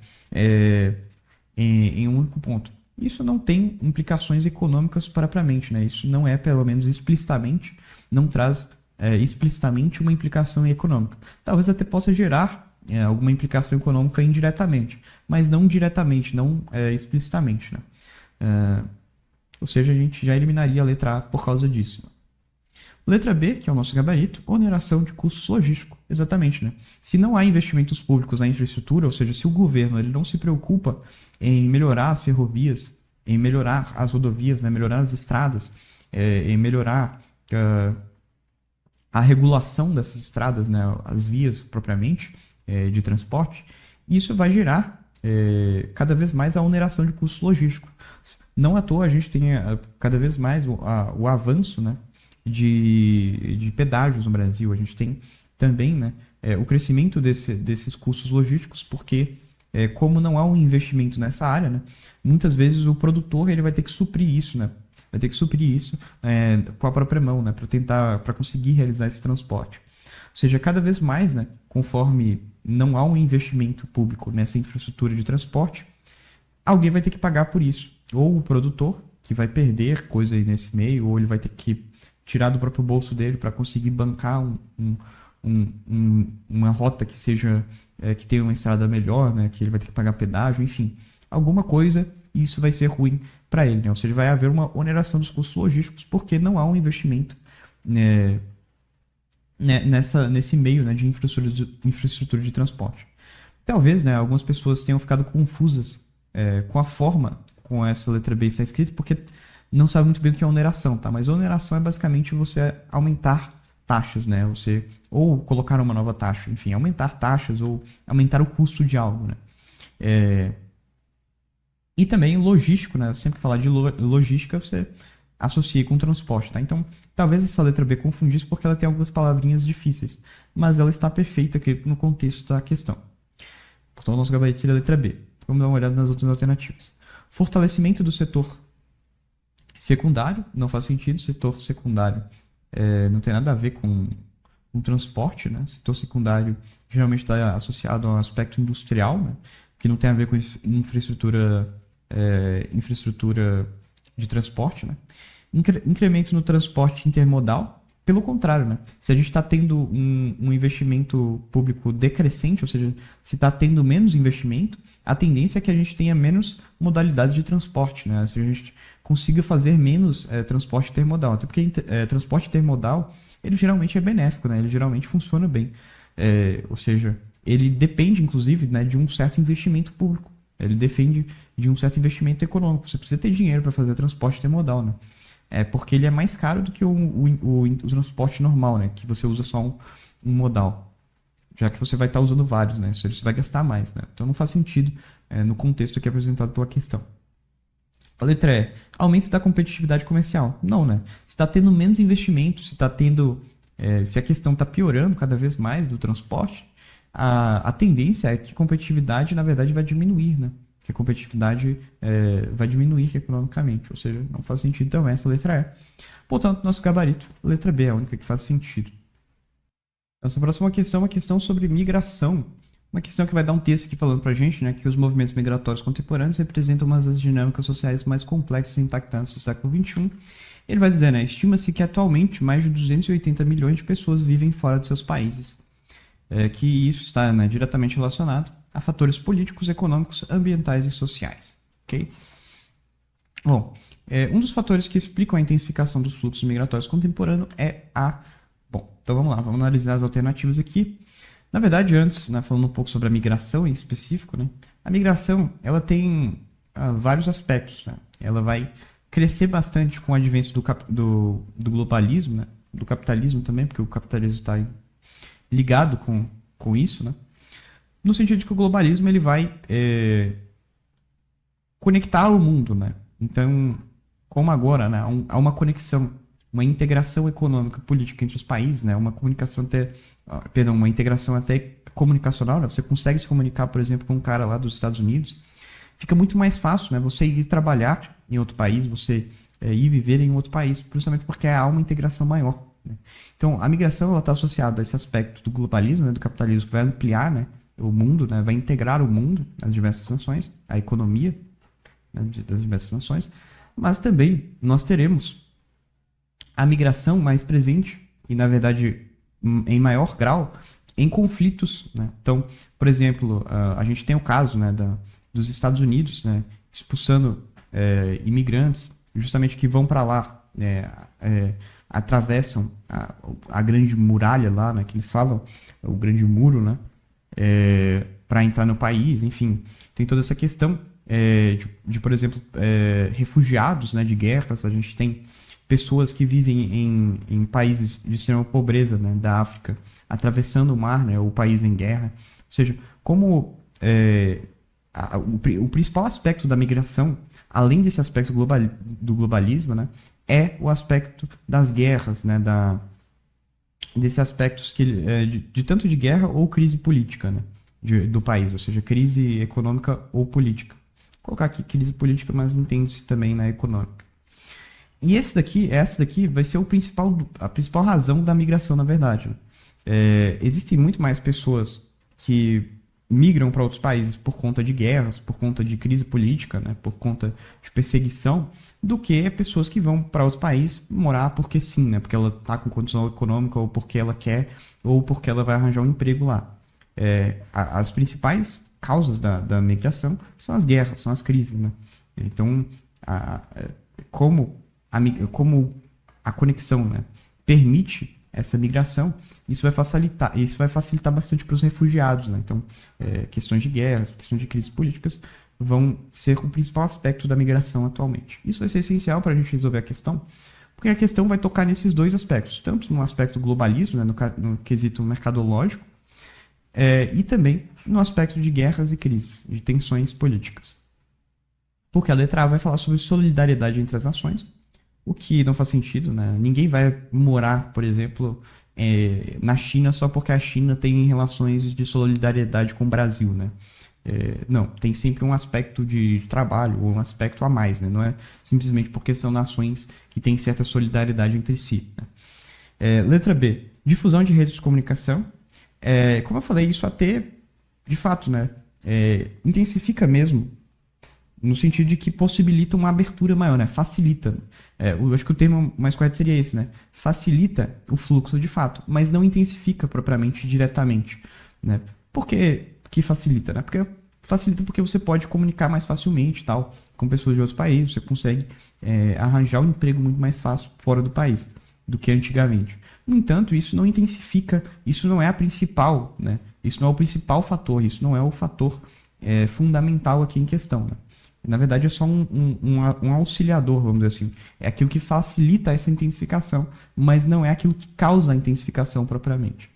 em um único ponto. Isso não tem implicações econômicas propriamente, né? Isso não é, pelo menos explicitamente, não traz explicitamente uma implicação econômica. Talvez até possa gerar alguma implicação econômica indiretamente, mas não diretamente, não explicitamente, né? Ou seja, a gente já eliminaria a letra A por causa disso. Letra B, que é o nosso gabarito, oneração de custos logísticos. Exatamente, né? Se não há investimentos públicos na infraestrutura, ou seja, se o governo ele não se preocupa em melhorar as ferrovias, em melhorar as rodovias, né? Melhorar as estradas, em melhorar a regulação dessas estradas, né? As vias propriamente de transporte, isso vai gerar cada vez mais a oneração de custos logísticos. Não à toa a gente tem cada vez mais o avanço, né, de pedágios no Brasil. A gente tem também, né, o crescimento desses custos logísticos, porque como não há um investimento nessa área, né, muitas vezes o produtor ele vai ter que suprir isso, né, vai ter que suprir isso com a própria mão, né, para conseguir realizar esse transporte. Ou seja, cada vez mais, né, conforme não há um investimento público nessa infraestrutura de transporte, alguém vai ter que pagar por isso. Ou o produtor, que vai perder coisa aí nesse meio, ou ele vai ter que tirar do próprio bolso dele para conseguir bancar uma rota que seja que tenha uma estrada melhor, né, que ele vai ter que pagar pedágio, enfim, alguma coisa, e isso vai ser ruim para ele, né? Ou seja, vai haver uma oneração dos custos logísticos porque não há um investimento nesse meio, né, de infraestrutura de transporte. Talvez, né, algumas pessoas tenham ficado confusas com a forma com essa letra B está escrito, porque não sabe muito bem o que é oneração, tá? Mas oneração é basicamente você aumentar taxas, né? Você ou colocar uma nova taxa, enfim, aumentar taxas ou aumentar o custo de algo, né? E também logístico, né? Sempre que falar de logística, você associa com transporte, tá? Então, talvez essa letra B confundisse porque ela tem algumas palavrinhas difíceis, mas ela está perfeita aqui no contexto da questão. Portanto, o nosso gabarito seria a letra B. Vamos dar uma olhada nas outras alternativas. Fortalecimento do setor secundário, não faz sentido. Setor secundário não tem nada a ver com transporte, né? Setor secundário geralmente está associado a um aspecto industrial, né? Que não tem a ver com infraestrutura de transporte, né? Incremento no transporte intermodal. Pelo contrário, né? Se a gente está tendo um investimento público decrescente, ou seja, se está tendo menos investimento, a tendência é que a gente tenha menos modalidades de transporte, né? Se a gente consiga fazer menos transporte intermodal. Até porque transporte intermodal, ele geralmente é benéfico, né? Ele geralmente funciona bem. Ou seja, ele depende, inclusive, né, de um certo investimento público. Ele depende de um certo investimento econômico. Você precisa ter dinheiro para fazer transporte intermodal, né? Porque ele é mais caro do que o transporte normal, né? Que você usa só um modal. Já que você vai estar usando vários, né? Você vai gastar mais, né? Então não faz sentido no contexto aqui apresentado pela questão. A letra E, aumento da competitividade comercial. Não, né? Se está tendo menos investimento, se a questão está piorando cada vez mais do transporte, a tendência é que a competitividade, na verdade, vai diminuir, né? Que a competitividade vai diminuir economicamente, ou seja, não faz sentido também essa letra E. Portanto, nosso gabarito, letra B, é a única que faz sentido. Nossa próxima questão é uma questão sobre migração. Uma questão que vai dar um texto aqui falando pra gente, né, que os movimentos migratórios contemporâneos representam uma das dinâmicas sociais mais complexas e impactantes do século XXI. Ele vai dizer, né, estima-se que atualmente mais de 280 milhões de pessoas vivem fora de seus países. Que isso está, né, diretamente relacionado a fatores políticos, econômicos, ambientais e sociais. Okay? Bom, um dos fatores que explicam a intensificação dos fluxos migratórios contemporâneos é Bom, então vamos lá, vamos analisar as alternativas aqui. Na verdade, antes, né, falando um pouco sobre a migração em específico, né, a migração ela tem vários aspectos. Né? Ela vai crescer bastante com o advento do globalismo, né, do capitalismo também, porque o capitalismo está ligado com isso, né? No sentido de que o globalismo ele vai conectar o mundo, né? Então, como agora, né, há uma conexão, uma integração econômica e política entre os países, né? Uma integração até comunicacional, né? Você consegue se comunicar, por exemplo, com um cara lá dos Estados Unidos, fica muito mais fácil, né? Você ir trabalhar em outro país, você ir viver em outro país, justamente porque há uma integração maior. Né? Então, a migração está associada a esse aspecto do globalismo, né, do capitalismo, que vai ampliar, né, o mundo, né, vai integrar o mundo, as diversas nações, a economia, né, das diversas nações, mas também nós teremos a migração mais presente e na verdade, em maior grau, em conflitos, né? Então, por exemplo, a gente tem o caso, né, dos Estados Unidos, né, expulsando imigrantes, justamente que vão para lá, atravessam a grande muralha lá, né, que eles falam, o grande muro, né, para entrar no país, enfim, tem toda essa questão por exemplo, refugiados, né, de guerras. A gente tem pessoas que vivem em países de extrema pobreza, né, da África, atravessando o mar, né, o país em guerra. Ou seja, como o principal aspecto da migração, além desse aspecto do globalismo, né, é o aspecto das guerras, né, desses aspectos de tanto de guerra ou crise política, né, do país, ou seja, crise econômica ou política. Vou colocar aqui crise política, mas entende-se também na econômica. E essa daqui vai ser a principal razão da migração, na verdade. Existem muito mais pessoas que migram para outros países por conta de guerras, por conta de crise política, né, por conta de perseguição, do que pessoas que vão para outros países morar porque sim, né, porque ela está com condição econômica, ou porque ela quer, ou porque ela vai arranjar um emprego lá. As principais causas da migração são as guerras, são as crises, né? Então, como a conexão, né, permite essa migração, isso vai facilitar bastante para os refugiados, né? Então, questões de guerras, questões de crises políticas vão ser o principal aspecto da migração atualmente. Isso vai ser essencial para a gente resolver a questão, porque a questão vai tocar nesses dois aspectos, tanto no aspecto globalismo, né, no quesito mercadológico, e também no aspecto de guerras e crises, de tensões políticas. Porque a letra A vai falar sobre solidariedade entre as nações, o que não faz sentido, né? Ninguém vai morar, por exemplo, na China só porque a China tem relações de solidariedade com o Brasil, né? Não, tem sempre um aspecto de trabalho, ou um aspecto a mais, né? Não é simplesmente porque são nações que têm certa solidariedade entre si, né? Letra B, difusão de redes de comunicação. Como eu falei, isso até, de fato, né, intensifica mesmo, no sentido de que possibilita uma abertura maior, né, facilita. Eu acho que o termo mais correto seria esse, né, facilita o fluxo de fato, mas não intensifica propriamente diretamente, né. Por que facilita, né? Porque facilita porque você pode comunicar mais facilmente, tal, com pessoas de outros países, você consegue arranjar um emprego muito mais fácil fora do país do que antigamente. No entanto, isso não intensifica, isso não é a principal, né? Isso não é o principal fator, isso não é o fator fundamental aqui em questão, né? Na verdade, é só um auxiliador, vamos dizer assim. É aquilo que facilita essa intensificação, mas não é aquilo que causa a intensificação propriamente.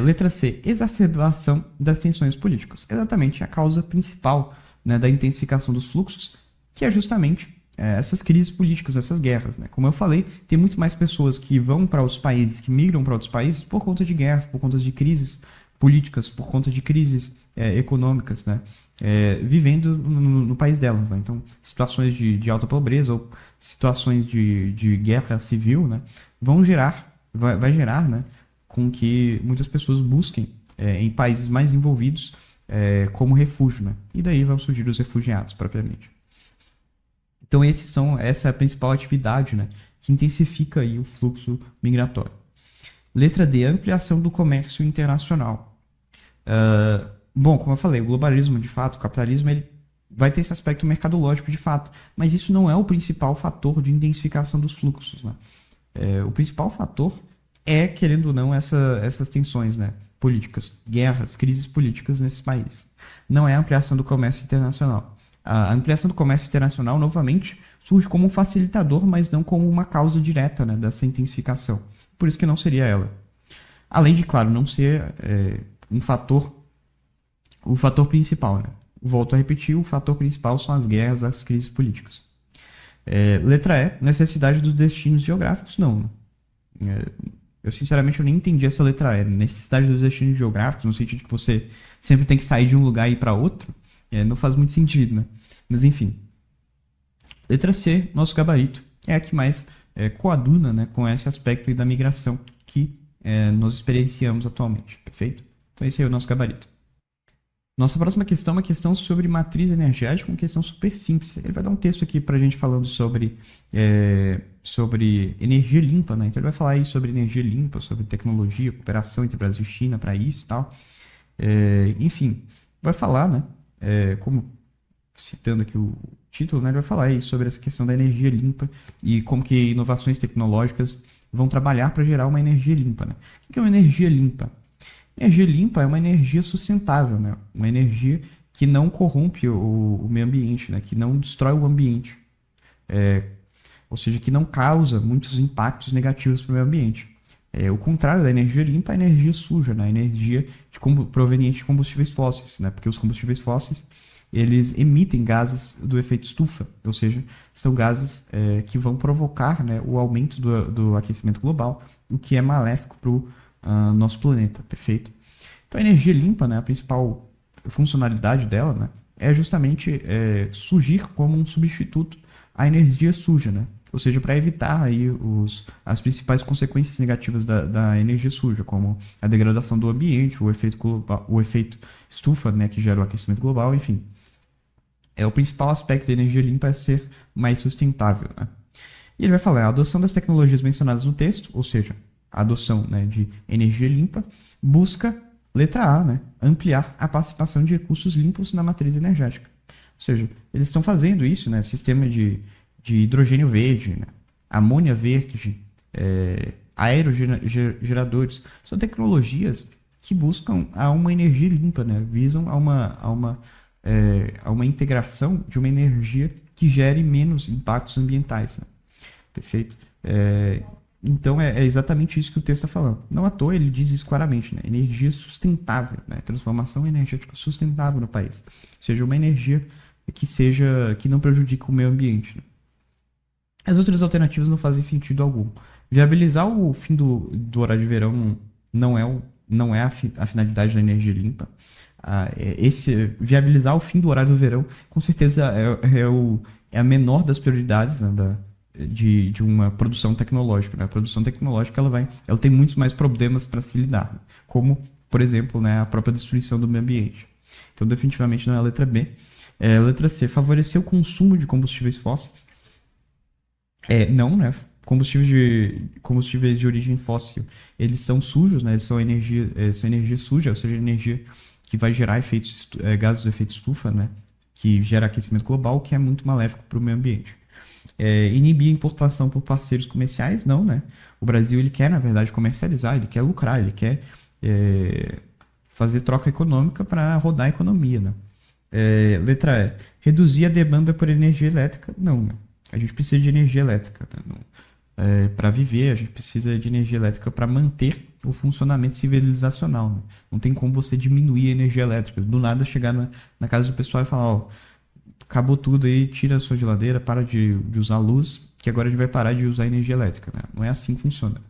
Letra C, exacerbação das tensões políticas. Exatamente a causa principal, né, da intensificação dos fluxos, que é justamente essas crises políticas, essas guerras, né? Como eu falei, tem muito mais pessoas que vão para outros países, que migram para outros países por conta de guerras, por conta de crises políticas, por conta de crises econômicas, né? Vivendo no país delas, né? Então, situações de alta pobreza ou situações de guerra civil, né, vai gerar, né, com que muitas pessoas busquem em países mais envolvidos como refúgio, né? E daí vão surgir os refugiados propriamente. Então essa é a principal atividade, né, que intensifica aí o fluxo migratório. Letra D, ampliação do comércio internacional. Bom, como eu falei, o globalismo, de fato, o capitalismo, ele vai ter esse aspecto mercadológico, de fato, mas isso não é o principal fator de intensificação dos fluxos, né? O principal fator querendo ou não, essas tensões, né, políticas, guerras, crises políticas nesses países. Não é a ampliação do comércio internacional. A ampliação do comércio internacional, novamente, surge como um facilitador, mas não como uma causa direta, né, dessa intensificação. Por isso que não seria ela. Além de, claro, não ser o fator principal. Né? Volto a repetir, o fator principal são as guerras, as crises políticas. Letra E, necessidade dos destinos geográficos, não. Eu, sinceramente, eu nem entendi essa letra E. Necessidade dos destinos geográficos, no sentido que você sempre tem que sair de um lugar e ir para outro, não faz muito sentido, né? Mas, enfim. Letra C, nosso gabarito, é a que mais coaduna, né, com esse aspecto aí da migração que nós experienciamos atualmente, perfeito? Então, esse aí é o nosso gabarito. Nossa próxima questão é uma questão sobre matriz energética, uma questão super simples. Ele vai dar um texto aqui para a gente falando sobre energia limpa, né? Então ele vai falar aí sobre energia limpa, sobre tecnologia, cooperação entre Brasil e China para isso e tal. Enfim, vai falar, né? Como citando aqui o título, né? Ele vai falar aí sobre essa questão da energia limpa e como que inovações tecnológicas vão trabalhar para gerar uma energia limpa, né? O que é uma energia limpa? Energia limpa é uma energia sustentável, né? Uma energia que não corrompe o meio ambiente, né? Que não destrói o ambiente. Ou seja, que não causa muitos impactos negativos para o meio ambiente. O contrário da energia limpa é a energia suja, né? A energia proveniente de combustíveis fósseis, né? Porque os combustíveis fósseis eles emitem gases do efeito estufa, ou seja, são gases que vão provocar, né, o aumento do aquecimento global, o que é maléfico para o nosso planeta, perfeito? Então a energia limpa, né, a principal funcionalidade dela, né, é justamente surgir como um substituto à energia suja, né? Ou seja, para evitar aí as principais consequências negativas da energia suja, como a degradação do ambiente, o efeito estufa, né, que gera o aquecimento global, enfim. O principal aspecto da energia limpa é ser mais sustentável, né? E ele vai falar, a adoção das tecnologias mencionadas no texto, ou seja, a adoção, né, de energia limpa, busca, letra A, né, ampliar a participação de recursos limpos na matriz energética. Ou seja, eles estão fazendo isso, né, sistema de hidrogênio verde, né, amônia verde, aerogeradores, são tecnologias que buscam a uma energia limpa, né, visam a uma integração de uma energia que gere menos impactos ambientais, né? Perfeito? Então é exatamente isso que o texto está falando. Não à toa ele diz isso claramente, né? Energia sustentável, né? Transformação energética sustentável no país. Ou seja, uma energia que não prejudique o meio ambiente, né? As outras alternativas não fazem sentido algum. Viabilizar o fim do horário de verão não é a finalidade da energia limpa. Viabilizar o fim do horário do verão, com certeza é a menor das prioridades, né, de uma produção tecnológica, né? A produção tecnológica ela tem muitos mais problemas para se lidar, né? Como, por exemplo, né, a própria destruição do meio ambiente. Então, definitivamente não é a letra B. A letra C, favorecer o consumo de combustíveis fósseis. Não, né? Combustíveis de origem fóssil, eles são sujos, né? Eles são energia suja, ou seja, energia que vai gerar gases do efeito estufa, né? Que gera aquecimento global, que é muito maléfico para o meio ambiente. Inibir a importação por parceiros comerciais, não, né? O Brasil ele quer, na verdade, comercializar, ele quer lucrar, ele quer fazer troca econômica para rodar a economia, né? Letra E, reduzir a demanda por energia elétrica, não, né? A gente precisa de energia elétrica, né? Para viver, a gente precisa de energia elétrica para manter o funcionamento civilizacional, né? Não tem como você diminuir a energia elétrica. Do nada chegar na casa do pessoal e falar, acabou tudo aí, tira a sua geladeira, para de usar luz, que agora a gente vai parar de usar energia elétrica, né? Não é assim que funciona.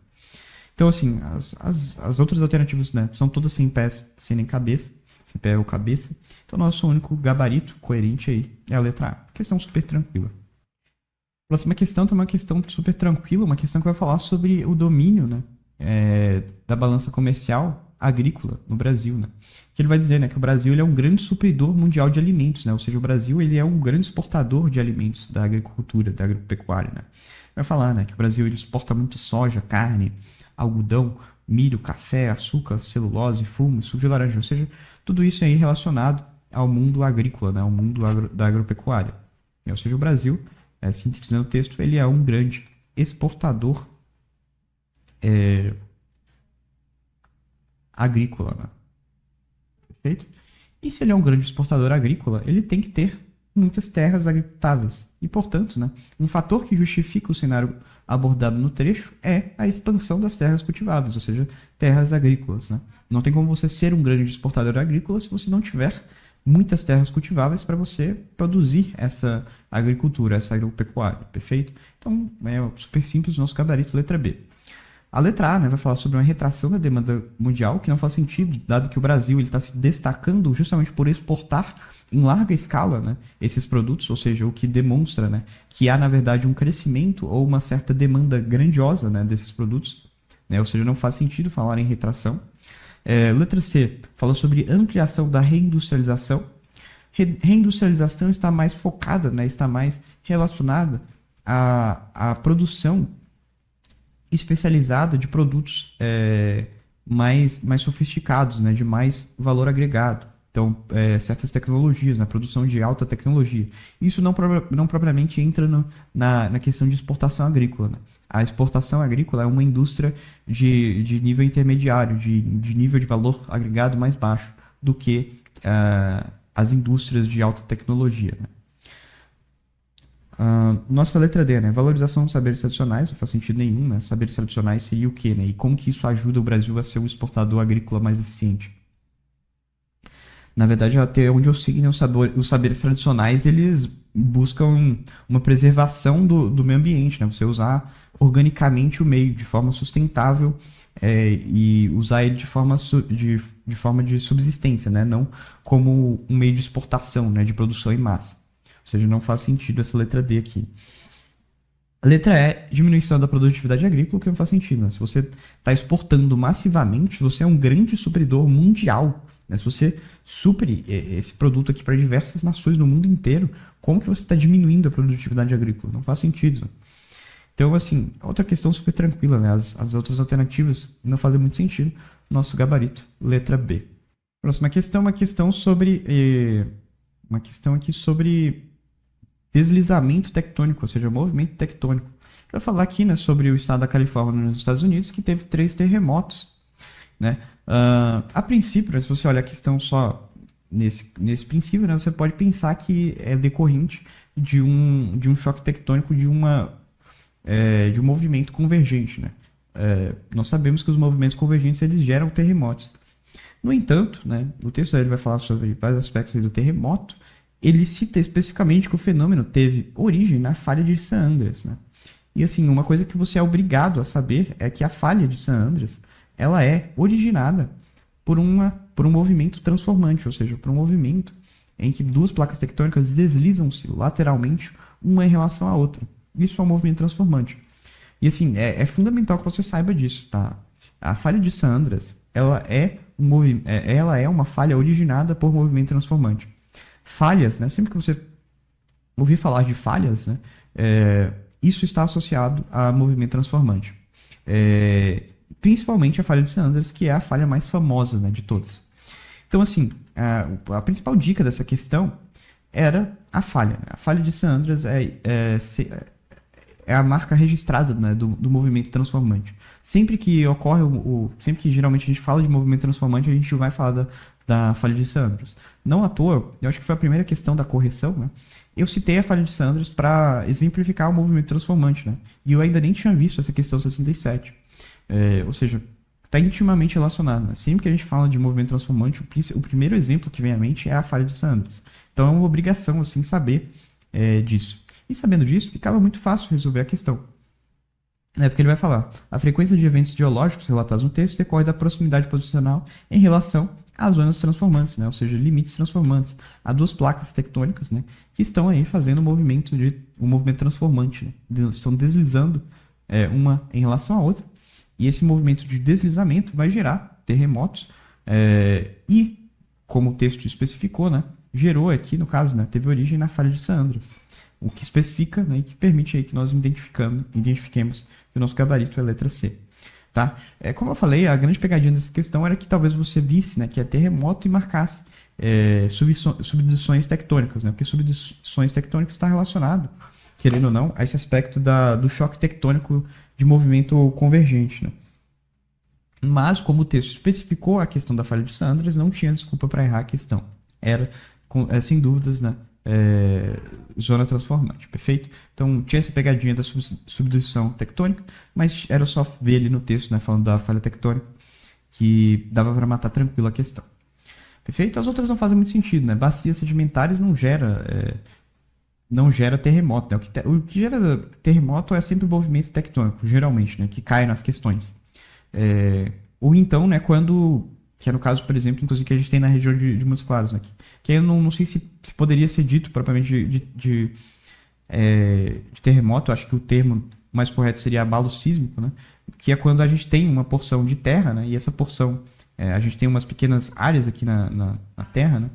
Então, assim, as outras alternativas, né, são todas sem pés, sem nem cabeça, sem pé ou cabeça. Então, nosso único gabarito coerente aí é a letra A. Questão super tranquila. Próxima questão também é uma questão super tranquila, uma questão que vai falar sobre o domínio, né, da balança comercial agrícola no Brasil, né? Que ele vai dizer, né, que o Brasil ele é um grande supridor mundial de alimentos, né? Ou seja, o Brasil ele é um grande exportador de alimentos da agricultura, da agropecuária, né? Vai falar, né, que o Brasil ele exporta muito soja, carne, algodão, milho, café, açúcar, celulose, fumo, suco de laranja, ou seja, tudo isso aí relacionado ao mundo agrícola, né, ao mundo da agropecuária. Ou seja, o Brasil, sintetizando o texto, ele é um grande exportador agrícola, né? Perfeito? E se ele é um grande exportador agrícola, ele tem que ter muitas terras agricultáveis. E, portanto, né, um fator que justifica o cenário abordado no trecho é a expansão das terras cultiváveis, ou seja, terras agrícolas, né? Não tem como você ser um grande exportador agrícola se você não tiver muitas terras cultiváveis para você produzir essa agricultura, essa agropecuária, perfeito? Então, é super simples o nosso gabarito, letra B. A letra A, né, vai falar sobre uma retração da demanda mundial, que não faz sentido, dado que o Brasil está se destacando justamente por exportar em larga escala, né, esses produtos, ou seja, o que demonstra, né, que há, na verdade, um crescimento ou uma certa demanda grandiosa, né, desses produtos, né, ou seja, não faz sentido falar em retração. Letra C, fala sobre ampliação da reindustrialização. Reindustrialização está mais focada, né, está mais relacionada à produção especializada de produtos mais sofisticados, né, de mais valor agregado. Então, certas tecnologias, na produção de alta tecnologia. Isso não propriamente entra na questão de exportação agrícola. Né? A exportação agrícola é uma indústria de nível intermediário, de nível de valor agregado mais baixo do que as indústrias de alta tecnologia. Né? Nossa letra D, né? Valorização dos saberes tradicionais, não faz sentido nenhum, né? Saberes tradicionais seria o quê, né? E como que isso ajuda o Brasil a ser um exportador agrícola mais eficiente? Na verdade, até onde eu sei, né, os saberes tradicionais, eles buscam uma preservação do meio ambiente, né? Você usar organicamente o meio de forma sustentável e usar ele de forma de subsistência, né? Não como um meio de exportação, né? De produção em massa. Ou seja, não faz sentido essa letra D aqui. A letra E, diminuição da produtividade agrícola, que não faz sentido. Né? Se você está exportando massivamente, você é um grande supridor mundial. Né? Se você supre esse produto aqui para diversas nações no mundo inteiro, como que você está diminuindo a produtividade agrícola? Não faz sentido. Então, assim, outra questão super tranquila, né? As outras alternativas não fazem muito sentido. Nosso gabarito, letra B. Próxima questão, uma questão aqui sobre deslizamento tectônico, ou seja, movimento tectônico. Para falar aqui, né, sobre o estado da Califórnia nos Estados Unidos, que teve 3 terremotos. Né? A princípio, né, se você olhar a questão só nesse princípio, né, você pode pensar que é decorrente de um choque tectônico, de um movimento convergente. Né? Nós sabemos que os movimentos convergentes eles geram terremotos. No entanto, né, o texto ele vai falar sobre vários aspectos do terremoto. Ele cita especificamente que o fenômeno teve origem na falha de San Andreas. Né? E assim, uma coisa que você é obrigado a saber é que a falha de San Andreas ela é originada por um movimento transformante, ou seja, por um movimento em que 2 placas tectônicas deslizam-se lateralmente uma em relação à outra. Isso é um movimento transformante. E assim, é fundamental que você saiba disso. Tá? A falha de San Andreas ela é uma falha originada por movimento transformante. Falhas, né? Sempre que você ouvir falar de falhas, né? Isso está associado a movimento transformante. Principalmente a falha de San Andreas, que é a falha mais famosa, né, de todas. Então, assim, a principal dica dessa questão era a falha. Né? A falha de San Andreas é a marca registrada, né, do movimento transformante. Sempre que ocorre, sempre que geralmente a gente fala de movimento transformante, a gente vai falar da falha de San Andreas. Não à toa, eu acho que foi a primeira questão da correção, né? Eu citei a falha de San Andreas para exemplificar o movimento transformante, né? E eu ainda nem tinha visto essa questão 67. Ou seja, está intimamente relacionado. Né? Sempre que a gente fala de movimento transformante, o primeiro exemplo que vem à mente é a falha de San Andreas. Então é uma obrigação assim, saber disso. E sabendo disso, ficava muito fácil resolver a questão. Porque ele vai falar, a frequência de eventos geológicos relatados no texto decorre da proximidade posicional em relação às zonas transformantes, né? Ou seja, limites transformantes. Há 2 placas tectônicas, né, que estão aí fazendo um movimento transformante. Né? Estão deslizando uma em relação à outra. E esse movimento de deslizamento vai gerar terremotos. E, como o texto especificou, né, gerou aqui, no caso, né, teve origem na falha de San Andreas. O que especifica, né, e que permite aí que nós identifiquemos que o nosso gabarito é a letra C. Tá? Como eu falei, a grande pegadinha dessa questão era que talvez você visse, né, que é terremoto e marcasse subduções tectônicas, né? Porque subduções tectônicas está relacionado, querendo ou não, a esse aspecto do choque tectônico de movimento convergente. Né? Mas, como o texto especificou a questão da falha de San Andreas, não tinha desculpa para errar a questão. Era, sem dúvidas, né, zona transformante, perfeito? Então tinha essa pegadinha da subdução tectônica, mas era só ver ali no texto, né, falando da falha tectônica, que dava para matar tranquilo a questão. Perfeito? As outras não fazem muito sentido, né? Bacias sedimentares não gera terremoto, né? O que gera terremoto é sempre o movimento tectônico, geralmente, né, que cai nas questões. Ou então, né, que é no caso, por exemplo, inclusive que a gente tem na região de Montes Claros, né, que eu não sei se poderia ser dito propriamente de terremoto. Eu acho que o termo mais correto seria abalo sísmico, né, que é quando a gente tem uma porção de terra, né, e essa porção A gente tem umas pequenas áreas aqui na Terra, né?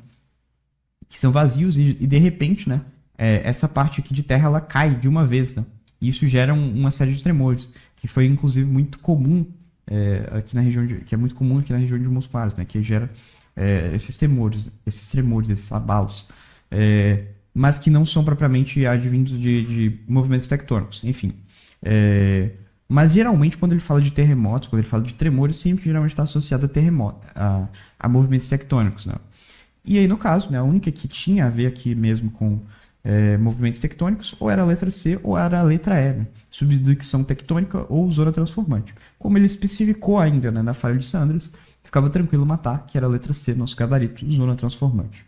Que são vazios e de repente, né? Essa parte aqui de terra, ela cai de uma vez, né? E isso gera uma série de tremores, que foi inclusive muito comum aqui na região que é muito comum aqui na região de Montes Claros, né? Que gera esses tremores, esses abalos, mas que não são propriamente advindos de movimentos tectônicos, enfim. Mas geralmente quando ele fala de terremotos, quando ele fala de tremores, sempre geralmente está associado a terremoto, a movimentos tectônicos, né? E aí no caso, né, a única que tinha a ver aqui mesmo com movimentos tectônicos, ou era a letra C ou era a letra E, né? Subducção tectônica ou zona transformante. Como ele especificou ainda, né, na falha de Sanders, ficava tranquilo matar, que era a letra C, nosso gabarito, zona transformante.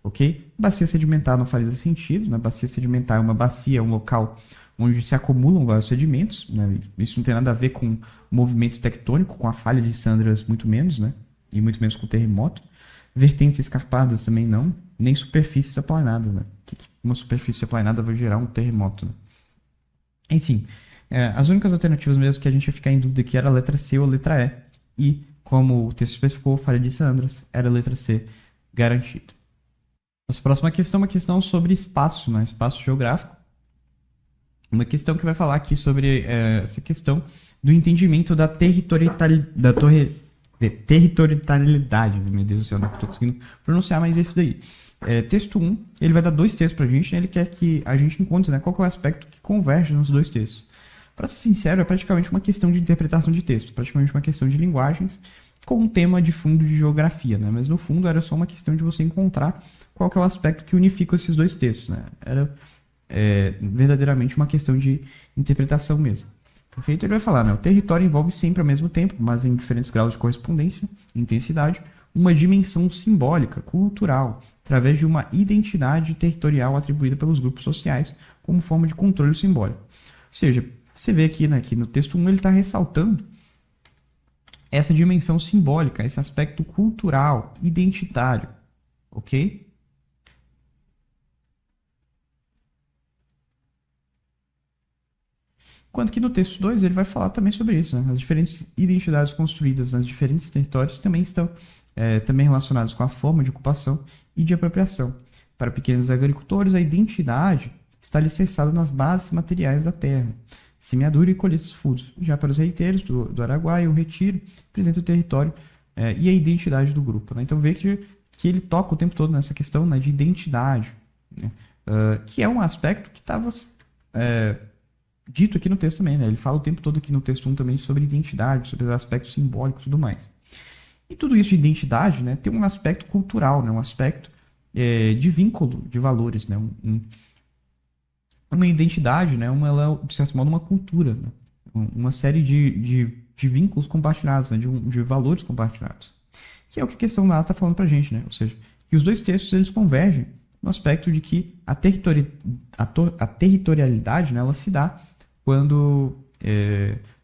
Ok? Bacia sedimentar não faz sentido, né? Bacia sedimentar é uma bacia, um local onde se acumulam vários sedimentos, né? Isso não tem nada a ver com movimento tectônico, com a falha de Sanders muito menos, né? E muito menos com o terremoto. Vertentes escarpadas também não, nem superfícies aplanadas, né? Que uma superfície aplanada vai gerar um terremoto, né? Enfim, as únicas alternativas mesmo que a gente ia ficar em dúvida aqui era a letra C ou a letra E. E, como o texto especificou, falha de Sanders, era a letra C garantido. Nossa próxima questão é uma questão sobre espaço, né? Espaço geográfico. Uma questão que vai falar aqui sobre essa questão do entendimento da territorialidade. Meu Deus do céu, não estou conseguindo pronunciar, mas é isso daí. Texto 1, ele vai dar dois textos para a gente, né? Ele quer que a gente encontre, né, qual que é o aspecto que converge nos dois textos. Para ser sincero, é praticamente uma questão de interpretação de texto, praticamente uma questão de linguagens com um tema de fundo de geografia, né? Mas no fundo era só uma questão de você encontrar qual que é o aspecto que unifica esses dois textos, né? Era verdadeiramente uma questão de interpretação mesmo. Perfeito? Ele vai falar, né? O território envolve sempre ao mesmo tempo, mas em diferentes graus de correspondência, intensidade, uma dimensão simbólica, cultural, através de uma identidade territorial atribuída pelos grupos sociais como forma de controle simbólico. Ou seja, você vê aqui, né, aqui no texto 1 ele está ressaltando essa dimensão simbólica, esse aspecto cultural, identitário, ok? Enquanto que no texto 2 ele vai falar também sobre isso, né? As diferentes identidades construídas nos diferentes territórios também estão também relacionadas com a forma de ocupação e de apropriação. Para pequenos agricultores, a identidade está alicerçada nas bases materiais da terra, semeadura e colheita dos frutos. Já para os reiteiros do Araguaia, o retiro representa o território e a identidade do grupo, né? Então vê que ele toca o tempo todo nessa questão, né, de identidade, né? Que é um aspecto que estava dito aqui no texto também, né? Ele fala o tempo todo aqui no texto 1 também sobre identidade, sobre os aspectos simbólicos e tudo mais. E tudo isso de identidade, né, tem um aspecto cultural, né, um aspecto de vínculo de valores, né, uma identidade, né, ela é, de certo modo, uma cultura, né, uma série de vínculos compartilhados, né, de valores compartilhados. Que é o que a questão lá está falando para a gente, né? Ou seja, que os dois textos eles convergem no aspecto de que a territorialidade, né, ela se dá quando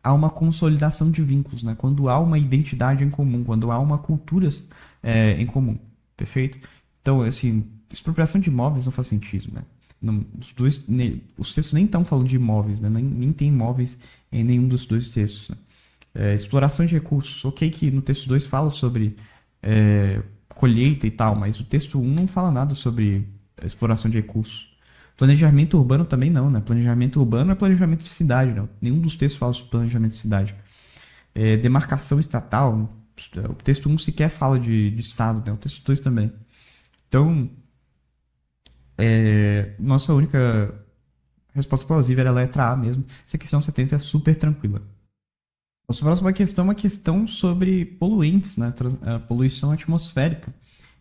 há uma consolidação de vínculos, né? Quando há uma identidade em comum, quando há uma cultura em comum, perfeito? Então, assim, expropriação de imóveis não faz sentido, né? Não, os textos nem estão falando de imóveis, né? Nem tem imóveis em nenhum dos dois textos, né? Exploração de recursos, ok que no texto 2 fala sobre colheita e tal, mas o texto 1 não fala nada sobre exploração de recursos. Planejamento urbano também não, né? Planejamento urbano é planejamento de cidade, não. Nenhum dos textos fala sobre planejamento de cidade. Demarcação estatal, o texto 1 sequer fala de estado, né? O texto 2 também. Então, nossa única resposta plausível era a letra A mesmo. Essa questão 70 é super tranquila. Nossa próxima questão é uma questão sobre poluentes, né? Poluição atmosférica.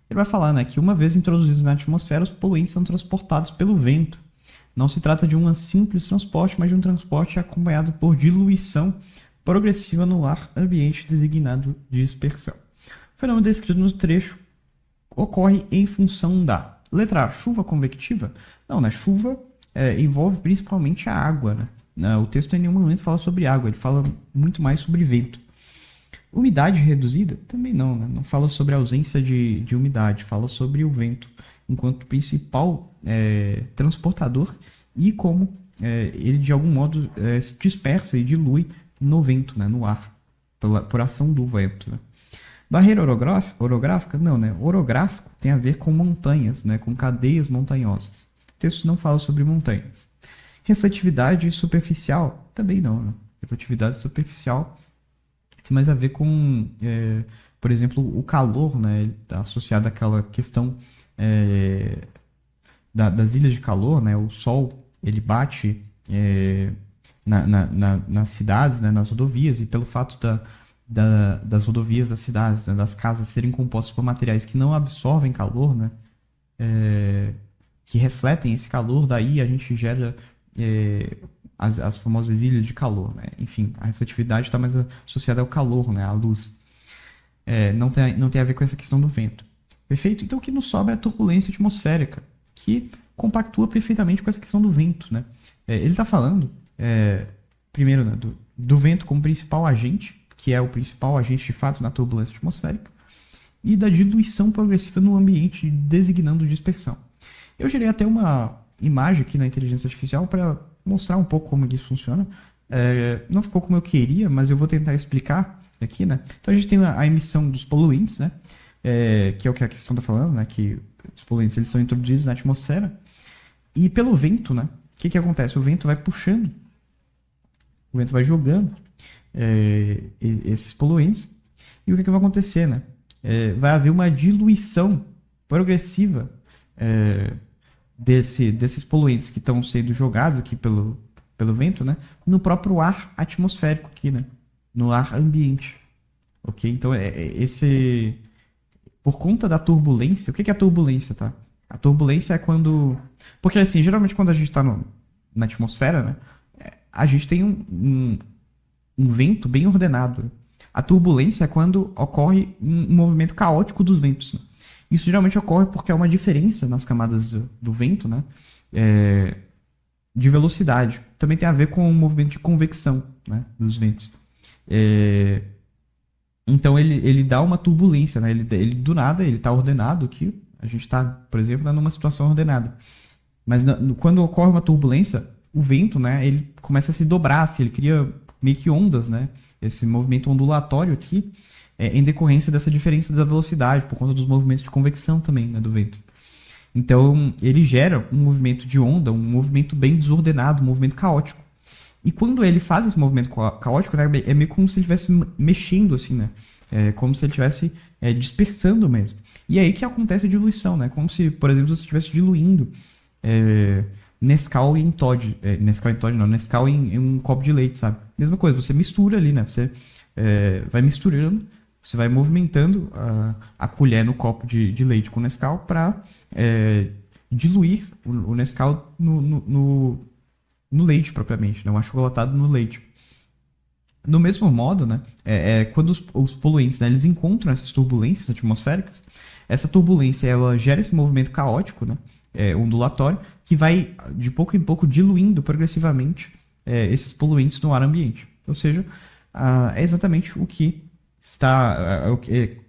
Ele vai falar, né, que uma vez introduzidos na atmosfera, os poluentes são transportados pelo vento. Não se trata de um simples transporte, mas de um transporte acompanhado por diluição progressiva no ar ambiente designado de dispersão. O fenômeno descrito no trecho ocorre em função da letra A, chuva convectiva? Não, né? Chuva envolve principalmente a água, né? O texto em nenhum momento fala sobre água, ele fala muito mais sobre vento. Umidade reduzida? Também não, né? Não fala sobre a ausência de umidade, fala sobre o vento enquanto principal transportador e como ele de algum modo se dispersa e dilui no vento, né? No ar, por ação do vento, né? Barreira orográfica? Não, né? Orográfico tem a ver com montanhas, né? Com cadeias montanhosas. O texto não fala sobre montanhas. Refletividade superficial? Também não, né? Refletividade superficial tem mais a ver com, por exemplo, o calor, né? Tá associado àquela questão das ilhas de calor, né? O sol, ele bate nas cidades, né? Nas rodovias, e pelo fato das rodovias das cidades, né? Das casas serem compostas por materiais que não absorvem calor, né? Que refletem esse calor, daí a gente gera as famosas ilhas de calor, né? Enfim, a refletividade está mais associada ao calor, né? À luz. Não tem a ver com essa questão do vento. Perfeito? Então o que nos sobra é a turbulência atmosférica, que compactua perfeitamente com essa questão do vento, né? Ele está falando, primeiro, né, do vento como principal agente, que é o principal agente de fato na turbulência atmosférica, e da diluição progressiva no ambiente, designando dispersão. Eu gerei até uma imagem aqui na inteligência artificial para mostrar um pouco como isso funciona. Não ficou como eu queria, mas eu vou tentar explicar aqui, né? Então a gente tem a emissão dos poluentes, né? Que é o que a questão está falando, né? Que os poluentes eles são introduzidos na atmosfera. E pelo vento, né? O que acontece? O vento vai puxando, o vento vai jogando esses poluentes. E o que vai acontecer, né? Vai haver uma diluição progressiva desses poluentes que estão sendo jogados aqui pelo vento, né? No próprio ar atmosférico aqui, né? No ar ambiente. Ok? Então, por conta da turbulência, o que é a turbulência, tá? A turbulência é quando... Porque, assim, geralmente quando a gente está na atmosfera, né? A gente tem um vento bem ordenado. A turbulência é quando ocorre um movimento caótico dos ventos, né? Isso geralmente ocorre porque há uma diferença nas camadas do vento, né? De velocidade. Também tem a ver com o movimento de convecção, né? Dos ventos. Então ele dá uma turbulência, né? Ele do nada ele está ordenado aqui. A gente está, por exemplo, numa situação ordenada. Mas quando ocorre uma turbulência, o vento, né? Ele começa a se dobrar, assim, ele cria meio que ondas, né? Esse movimento ondulatório aqui em decorrência dessa diferença da velocidade, por conta dos movimentos de convecção também, né, do vento. Então, ele gera um movimento de onda, um movimento bem desordenado, um movimento caótico. E quando ele faz esse movimento caótico, né, é meio como se ele estivesse mexendo, assim, né? Como se ele estivesse dispersando mesmo. E é aí que acontece a diluição, né? Como se, por exemplo, você estivesse diluindo Nescau em Toddy. Nescau em Toddy não, Nescau em um copo de leite, sabe? Mesma coisa, você mistura ali, né? Você vai misturando, você vai movimentando a colher no copo de leite com Nescau para diluir o Nescau no leite propriamente, né? Um achocolatado no leite. Do mesmo modo, né? Quando os poluentes, né, eles encontram essas turbulências atmosféricas, essa turbulência ela gera esse movimento caótico, né? Ondulatório, que vai de pouco em pouco diluindo progressivamente esses poluentes no ar ambiente. Ou seja, é exatamente o que está...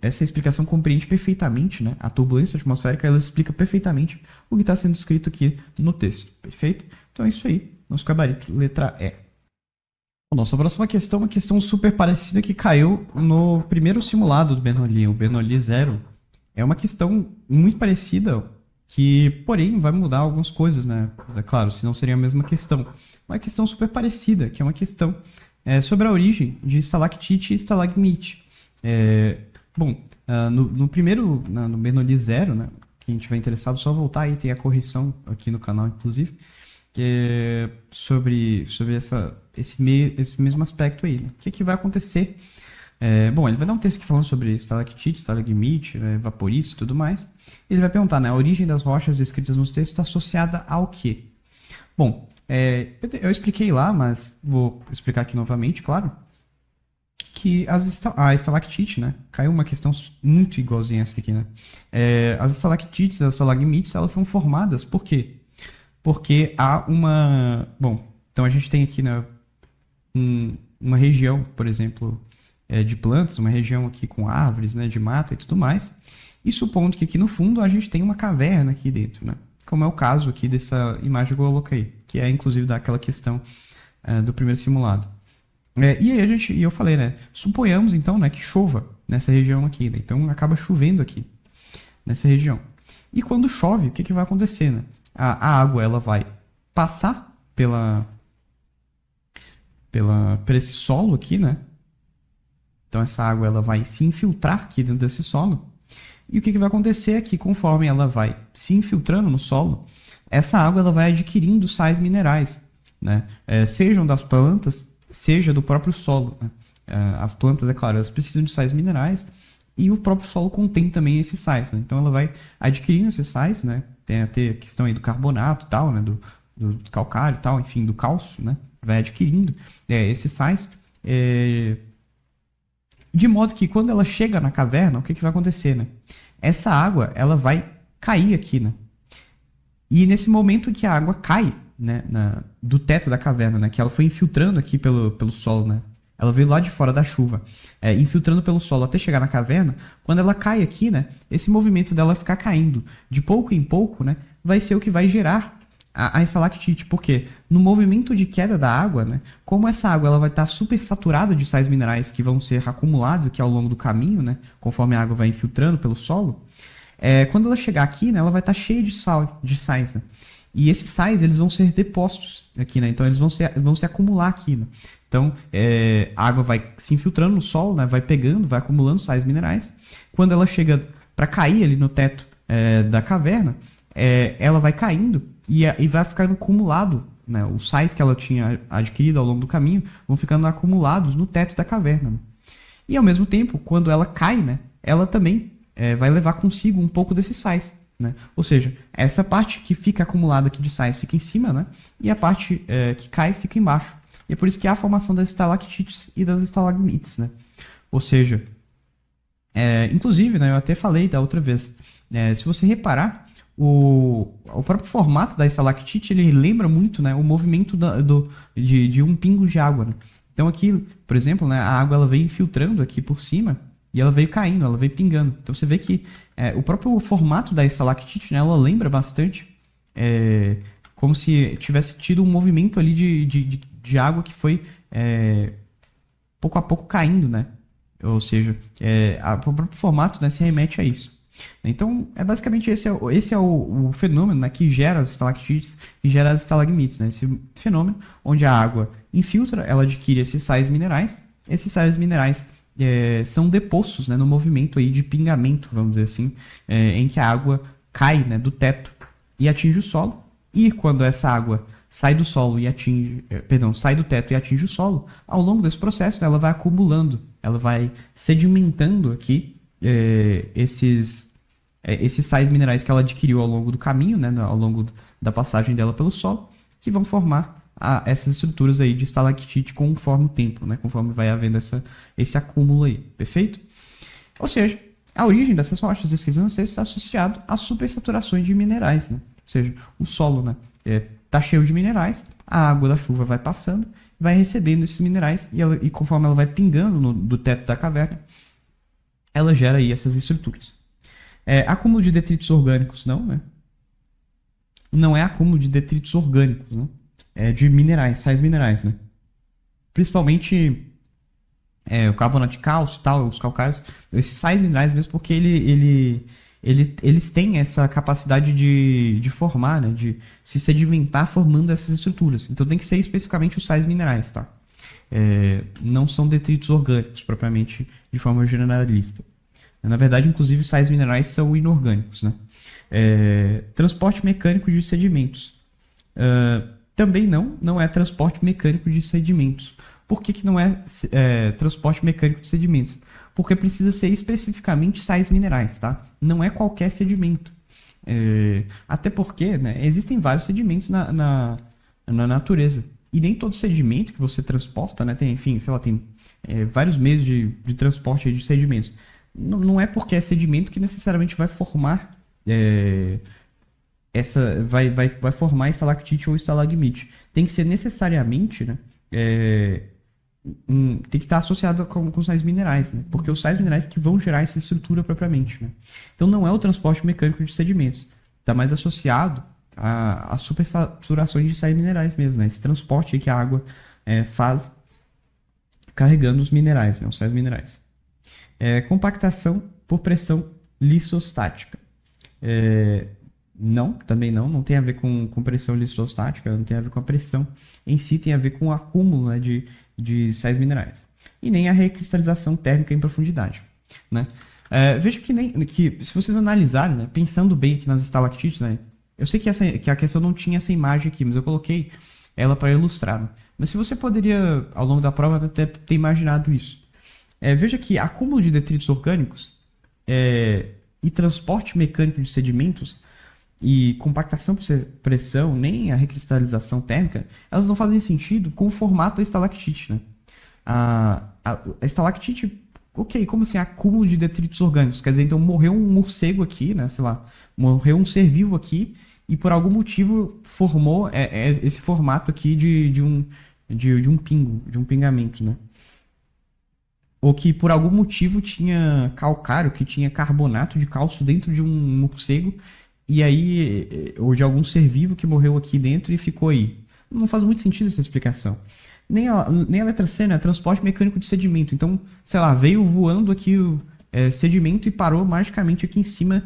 essa explicação compreende perfeitamente, né? A turbulência atmosférica ela explica perfeitamente o que está sendo escrito aqui no texto. Perfeito? Então é isso aí. Nosso gabarito, letra E. Nossa próxima questão é uma questão super parecida que caiu no primeiro simulado do Bernoulli, o Bernoulli 0. É uma questão muito parecida, que, porém, vai mudar algumas coisas, né? É claro, senão seria a mesma questão. Uma questão super parecida, que é uma questão sobre a origem de estalactite e estalagmite. No primeiro, no Bernoulli 0, né? Quem tiver interessado, só voltar aí, tem a correção aqui no canal, inclusive, sobre esse mesmo aspecto aí. Né? O que vai acontecer? Ele vai dar um texto aqui falando sobre estalactite, estalagmite, vaporitos e tudo mais. Ele vai perguntar, né, a origem das rochas descritas nos textos está associada ao quê? Bom, eu expliquei lá, mas vou explicar aqui novamente, claro, que a estalactite, né, caiu uma questão muito igualzinha essa aqui, né? As estalactites e as estalagmites, elas são formadas por quê? Porque há uma... Bom, então a gente tem aqui, né, uma região, por exemplo, de plantas, uma região aqui com árvores, né, de mata e tudo mais, e supondo que aqui no fundo a gente tem uma caverna aqui dentro, né? Como é o caso aqui dessa imagem que eu coloquei, que é inclusive daquela questão do primeiro simulado. E aí eu falei, né? Suponhamos então, né, que chova nessa região aqui, né? Então acaba chovendo aqui nessa região. E quando chove, o que vai acontecer, né? A água ela vai passar por esse solo aqui, né? Então essa água ela vai se infiltrar aqui dentro desse solo. E o que vai acontecer é que conforme ela vai se infiltrando no solo, essa água ela vai adquirindo sais minerais, né? Sejam das plantas, seja do próprio solo, né? As plantas, é claro, elas precisam de sais minerais e o próprio solo contém também esses sais, né? Então ela vai adquirindo esses sais, né? Tem até a questão aí do carbonato e tal, né? Do calcário e tal, enfim, do cálcio, né? Vai adquirindo esses sais, de modo que quando ela chega na caverna, o que vai acontecer, né? Essa água, ela vai cair aqui, né? E nesse momento que a água cai, né, do teto da caverna, né, que ela foi infiltrando aqui pelo solo, né? Ela veio lá de fora da chuva, infiltrando pelo solo até chegar na caverna. Quando ela cai aqui, né, esse movimento dela ficar caindo de pouco em pouco, né, vai ser o que vai gerar a estalactite. Porque no movimento de queda da água, né, como essa água ela vai estar super saturada de sais minerais que vão ser acumulados aqui ao longo do caminho, né, conforme a água vai infiltrando pelo solo, quando ela chegar aqui, né, ela vai estar cheia de sais, né? E esses sais eles vão ser depostos aqui, né? Então eles vão se acumular aqui, né? Então a água vai se infiltrando no solo, né? Vai pegando, vai acumulando sais minerais. Quando ela chega para cair ali no teto da caverna, ela vai caindo e vai ficando acumulado, né? Os sais que ela tinha adquirido ao longo do caminho vão ficando acumulados no teto da caverna, né? E ao mesmo tempo, quando ela cai, né? Ela também vai levar consigo um pouco desses sais, né? Ou seja, essa parte que fica acumulada aqui de sais fica em cima, né? E a parte que cai fica embaixo. E é por isso que há a formação das estalactites e das estalagmites, né? Ou seja, inclusive, né, eu até falei da outra vez, se você reparar, o próprio formato da estalactite ele lembra muito, né, o movimento de um pingo de água, né? Então aqui, por exemplo, né, a água ela veio infiltrando aqui por cima e ela veio caindo, ela veio pingando. Então você vê que o próprio formato da estalactite, né, ela lembra bastante como se tivesse tido um movimento ali de água que foi pouco a pouco caindo, né? Ou seja, o próprio formato, né, se remete a isso. Então, basicamente esse é o fenômeno, né, que gera as estalactites e gera as estalagmites, né? Esse fenômeno onde a água infiltra, ela adquire esses sais minerais. Esses sais minerais são depostos, né, no movimento aí de pingamento, vamos dizer assim, em que a água cai, né, do teto e atinge o solo. E quando essa água sai do solo e sai do teto e atinge o solo, ao longo desse processo, né, ela vai acumulando, ela vai sedimentando aqui esses sais minerais que ela adquiriu ao longo do caminho, né, ao longo da passagem dela pelo solo, que vão formar essas estruturas aí de estalactite conforme o tempo, né, conforme vai havendo esse acúmulo aí, perfeito? Ou seja, a origem dessas rochas descritas no texto está associado a supersaturações de minerais, né? Ou seja, o solo, né, tá cheio de minerais, a água da chuva vai passando, vai recebendo esses minerais e conforme ela vai pingando do teto da caverna, ela gera aí essas estruturas. Acúmulo de detritos orgânicos, não, né? Não é acúmulo de detritos orgânicos, né? De minerais, sais minerais, né? Principalmente o carbonato de cálcio e tal, os calcários, esses sais minerais mesmo, porque eles têm essa capacidade de formar, né? De se sedimentar formando essas estruturas. Então tem que ser especificamente os sais minerais, tá? Não são detritos orgânicos, propriamente, de forma generalista. Na verdade, inclusive, sais minerais são inorgânicos, né? Transporte mecânico de sedimentos. Também não é transporte mecânico de sedimentos. Por que não é transporte mecânico de sedimentos? Porque precisa ser especificamente sais minerais, tá? Não é qualquer sedimento. Até porque, né, existem vários sedimentos na natureza. E nem todo sedimento que você transporta, né, tem vários meios de transporte de sedimentos. Não é porque é sedimento que necessariamente vai formar vai formar estalactite ou estalagmite. Tem que ser necessariamente, né, tem que estar associado com sais minerais, né? Porque os sais minerais que vão gerar essa estrutura propriamente, né? Então não é o transporte mecânico de sedimentos, está mais associado a supersaturações de sais minerais mesmo, né? Esse transporte aí que a água faz carregando os minerais, né? Os sais minerais. Compactação por pressão lissostática. Não, também não tem a ver com pressão lissostática, não tem a ver com a pressão em si, tem a ver com o acúmulo, né, de sais minerais. E nem a recristalização térmica em profundidade, né? Veja que se vocês analisarem, né, pensando bem aqui nas estalactites, né, eu sei que a questão não tinha essa imagem aqui, mas eu coloquei ela para ilustrar, né? Mas se você poderia, ao longo da prova, até ter imaginado isso. Veja que acúmulo de detritos orgânicos e transporte mecânico de sedimentos e compactação por pressão, nem a recristalização térmica, elas não fazem sentido com o formato da estalactite, né? A estalactite, ok, como assim? Acúmulo de detritos orgânicos. Quer dizer, então morreu um morcego aqui, né? Sei lá, morreu um ser vivo aqui e por algum motivo formou esse formato aqui de um pingo, de um pingamento, né? Ou que por algum motivo tinha calcário, que tinha carbonato de cálcio dentro de um morcego, e aí, ou de algum ser vivo que morreu aqui dentro e ficou aí. Não faz muito sentido essa explicação. Nem a letra C, né? Transporte mecânico de sedimento. Então, sei lá, veio voando aqui o sedimento e parou magicamente aqui em cima.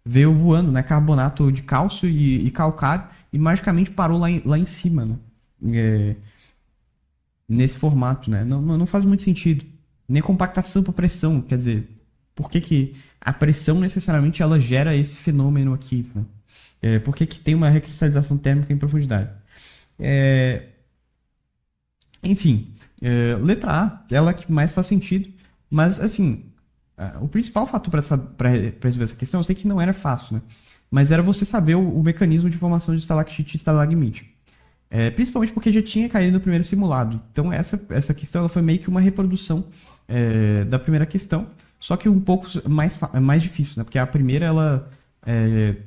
Veio voando, né? Carbonato de cálcio e calcário e magicamente parou lá em cima, né? Nesse formato, né? Não faz muito sentido. Nem compactação por pressão, quer dizer, por que a pressão necessariamente ela gera esse fenômeno aqui, né? Por que tem uma recristalização térmica em profundidade? Enfim, letra A, ela que mais faz sentido, mas assim, o principal fator para resolver essa questão, eu sei que não era fácil, né? Mas era você saber o mecanismo de formação de estalactite e estalagmite. Principalmente porque já tinha caído no primeiro simulado. Então essa questão ela foi meio que uma reprodução da primeira questão, só que um pouco mais difícil, né? Porque a primeira ela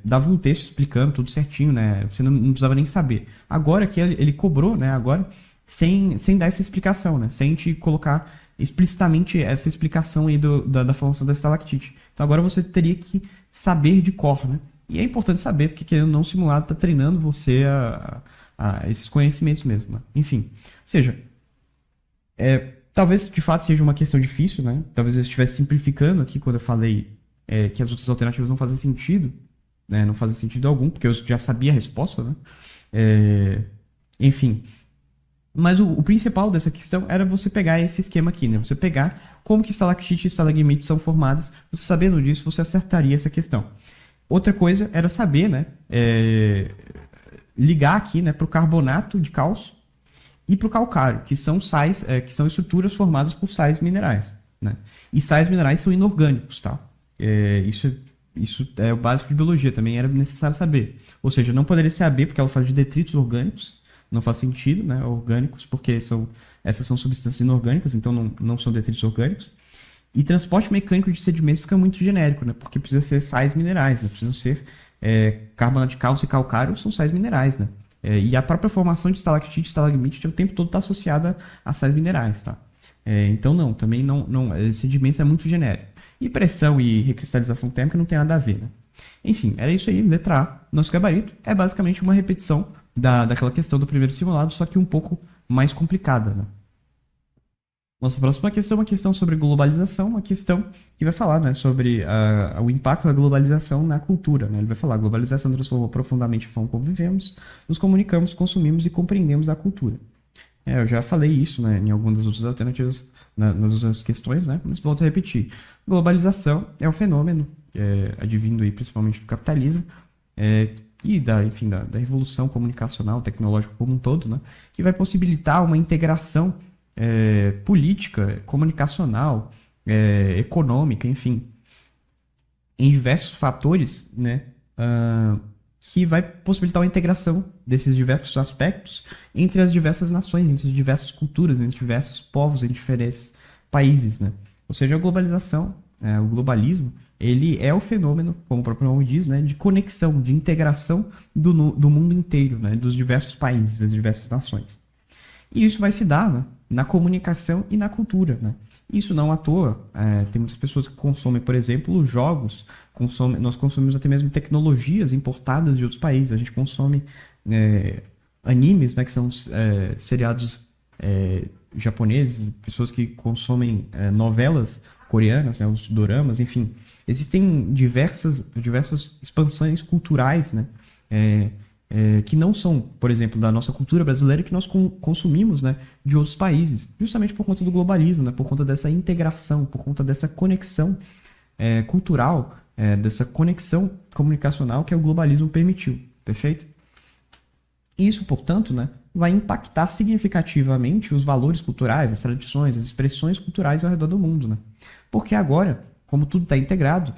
dava um texto explicando tudo certinho, né? Você não precisava nem saber. Agora que ele cobrou, né? Agora sem dar essa explicação, né? Sem te colocar explicitamente essa explicação aí da formação da estalactite. Então agora você teria que saber de cor, né? E é importante saber, porque querendo ou não, o simulado está treinando você a esses conhecimentos mesmo, né? Enfim, ou seja, talvez de fato seja uma questão difícil, né? Talvez eu estivesse simplificando aqui quando eu falei que as outras alternativas não fazem sentido, né? Não fazem sentido algum, porque eu já sabia a resposta, né? Enfim, mas o principal dessa questão era você pegar esse esquema aqui, né? Você pegar como que estalactite e estalagmite são formadas, você sabendo disso, você acertaria essa questão. Outra coisa era saber, né? Ligar aqui, né, para o carbonato de cálcio e para o calcário, que são sais, que são estruturas formadas por sais minerais, né? E sais minerais são inorgânicos, tá? Isso é o básico de biologia, também era necessário saber. Ou seja, não poderia ser AB, porque ela fala de detritos orgânicos, não faz sentido, né? Orgânicos, porque essas são substâncias inorgânicas, então não são detritos orgânicos. E transporte mecânico de sedimentos fica muito genérico, né? Porque precisa ser sais minerais, né? Precisam ser carbonato de cálcio e calcário, são sais minerais, né? E a própria formação de estalactite e estalagmite o tempo todo está associada a sais minerais, tá? Então também não, sedimentos é muito genérico. E pressão e recristalização térmica não tem nada a ver, né? Enfim, era isso aí, letra A. Nosso gabarito é basicamente uma repetição daquela questão do primeiro simulado, só que um pouco mais complicada, né? Nossa próxima questão é uma questão sobre globalização, uma questão que vai falar, né, sobre o impacto da globalização na cultura, né? Ele vai falar: a globalização transformou profundamente a forma como vivemos, nos comunicamos, consumimos e compreendemos a cultura. Eu já falei isso, né, em algumas das outras alternativas, nas outras questões, né, mas volto a repetir. Globalização é um fenômeno advindo aí principalmente do capitalismo e da revolução comunicacional, tecnológica como um todo, né, que vai possibilitar uma integração política, comunicacional, econômica, enfim, em diversos fatores, né, que vai possibilitar uma integração desses diversos aspectos entre as diversas nações, entre as diversas culturas, entre diversos povos, entre diferentes países, né? Ou seja, a globalização, o globalismo, ele é o fenômeno, como o próprio nome diz, né, de conexão, de integração do mundo inteiro, né, dos diversos países, das diversas nações. E isso vai se dar, né, na comunicação e na cultura, né? Isso não à toa. Tem muitas pessoas que consomem, por exemplo, jogos, nós consumimos até mesmo tecnologias importadas de outros países. A gente consome animes, né, que são seriados japoneses, pessoas que consomem novelas coreanas, né, os doramas, enfim. Existem diversas expansões culturais, né, que não são, por exemplo, da nossa cultura brasileira, que nós consumimos, né, de outros países, justamente por conta do globalismo, né, por conta dessa integração, por conta dessa conexão cultural, dessa conexão comunicacional que o globalismo permitiu, perfeito? Isso, portanto, né, vai impactar significativamente os valores culturais, as tradições, as expressões culturais ao redor do mundo, né? Porque agora, como tudo está integrado,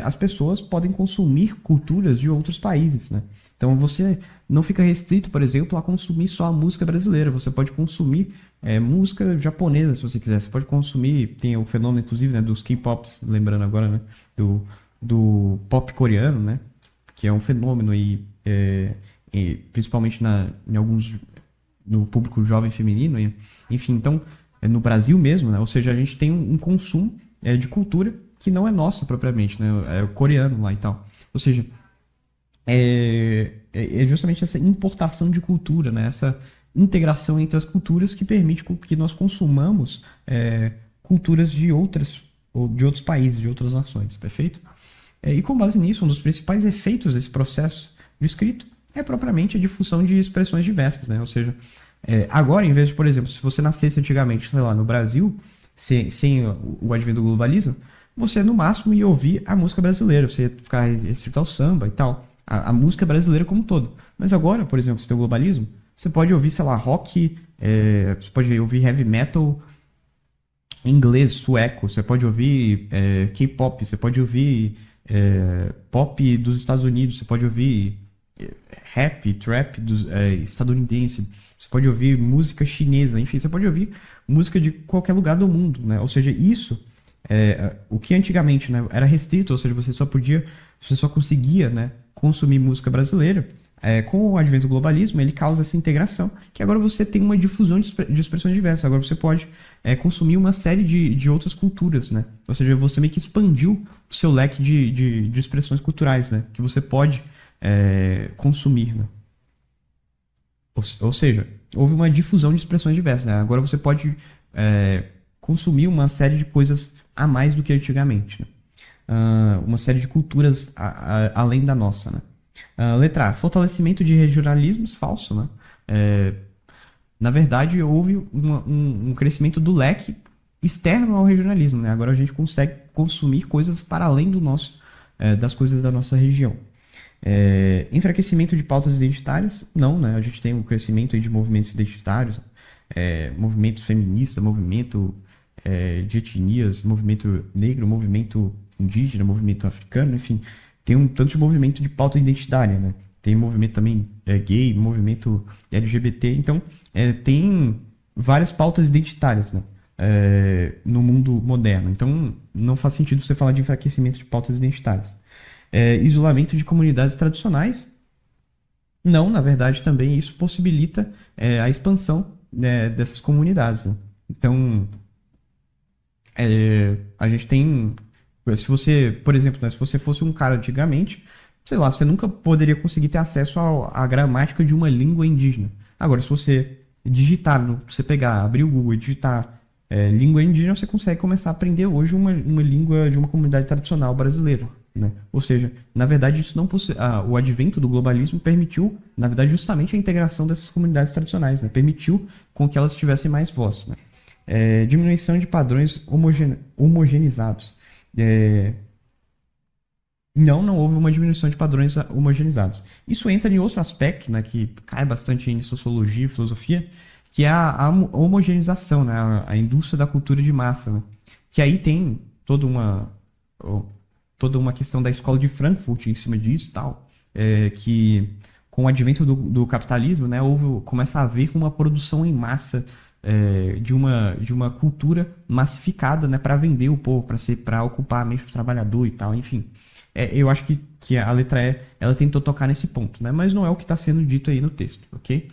as pessoas podem consumir culturas de outros países, né? Então você não fica restrito, por exemplo, a consumir só a música brasileira. Você pode consumir música japonesa, se você quiser. Você pode consumir, tem o fenômeno, inclusive, né, dos K-pops, lembrando agora, né, do pop coreano, né, que é um fenômeno aí, principalmente em alguns, no público jovem feminino, enfim, então, no Brasil mesmo, né, ou seja, a gente tem um consumo de cultura que não é nossa propriamente, né, é o coreano lá e tal. Ou seja, é justamente essa importação de cultura, né? Essa integração entre as culturas que permite que nós consumamos culturas de outros países, de outras nações, perfeito? E com base nisso, um dos principais efeitos desse processo de escrito é propriamente a difusão de expressões diversas, né? Ou seja, agora, em vez de, por exemplo, se você nascesse antigamente, sei lá, no Brasil, sem o advento do globalismo, você no máximo ia ouvir a música brasileira, você ia ficar restrito ao samba e tal. A música brasileira como um todo. Mas agora, por exemplo, se tem o globalismo, você pode ouvir, sei lá, rock, você pode ouvir heavy metal inglês, sueco, você pode ouvir K-pop, você pode ouvir pop dos Estados Unidos, você pode ouvir rap, trap estadunidense, você pode ouvir música chinesa, enfim, você pode ouvir música de qualquer lugar do mundo, né? Ou seja, isso, o que antigamente, né, era restrito, ou seja, você só conseguia, né, consumir música brasileira, com o advento do globalismo, ele causa essa integração, que agora você tem uma difusão de expressões diversas. Agora você pode consumir uma série de outras culturas, né? Ou seja, você meio que expandiu o seu leque de expressões culturais, né? Que você pode consumir, né? Ou seja, houve uma difusão de expressões diversas, né? Agora você pode consumir uma série de coisas a mais do que antigamente, né? Uma série de culturas além da nossa, né? Letra A, fortalecimento de regionalismos, falso, né? Na verdade, houve um crescimento do leque externo ao regionalismo, né? Agora a gente consegue consumir coisas para além das coisas da nossa região. Enfraquecimento de pautas identitárias, não, né? A gente tem um crescimento aí de movimentos identitários, movimento feminista, movimento de etnias, movimento negro, movimento indígena, movimento africano, enfim, tem um tanto de movimento de pauta identitária, né? Tem movimento também gay, movimento LGBT, então tem várias pautas identitárias, né? No mundo moderno. Então não faz sentido você falar de enfraquecimento de pautas identitárias. Isolamento de comunidades tradicionais. Não, na verdade também isso possibilita a expansão, né, dessas comunidades, né? Então a gente tem... Se você, por exemplo, né, se você fosse um cara antigamente, sei lá, você nunca poderia conseguir ter acesso à gramática de uma língua indígena. Agora, se você você pegar, abrir o Google e digitar língua indígena, você consegue começar a aprender hoje uma língua de uma comunidade tradicional brasileira, né? Ou seja, na verdade, isso não o advento do globalismo permitiu, na verdade, justamente a integração dessas comunidades tradicionais, né? Permitiu com que elas tivessem mais voz, né? Diminuição de padrões homogeneizados. Não houve uma diminuição de padrões homogeneizados. Isso entra em outro aspecto, né, que cai bastante em sociologia e filosofia, que é a homogeneização, né, a indústria da cultura de massa, né, que aí tem toda uma questão da escola de Frankfurt em cima disso e tal, que com o advento do capitalismo, né, começa a haver uma produção em massa de uma cultura massificada, né, para vender o povo, para ocupar a mente do trabalhador e tal, enfim. Eu acho que a letra E, ela tentou tocar nesse ponto, né, mas não é o que está sendo dito aí no texto, ok?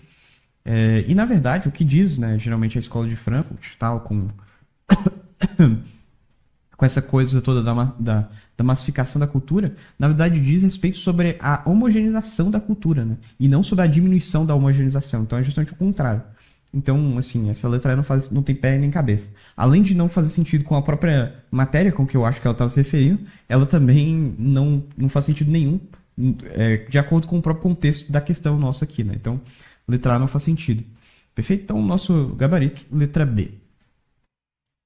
E na verdade, o que diz, né, geralmente a escola de Frankfurt, tal, com essa coisa toda da massificação da cultura, na verdade diz respeito sobre a homogeneização da cultura, né, e não sobre a diminuição da homogeneização. Então é justamente o contrário. Então, assim, essa letra E não tem pé nem cabeça. Além de não fazer sentido com a própria matéria com que eu acho que ela estava se referindo, ela também não faz sentido nenhum de acordo com o próprio contexto da questão nossa aqui, né? Então, letra A não faz sentido. Perfeito? Então, nosso gabarito, letra B.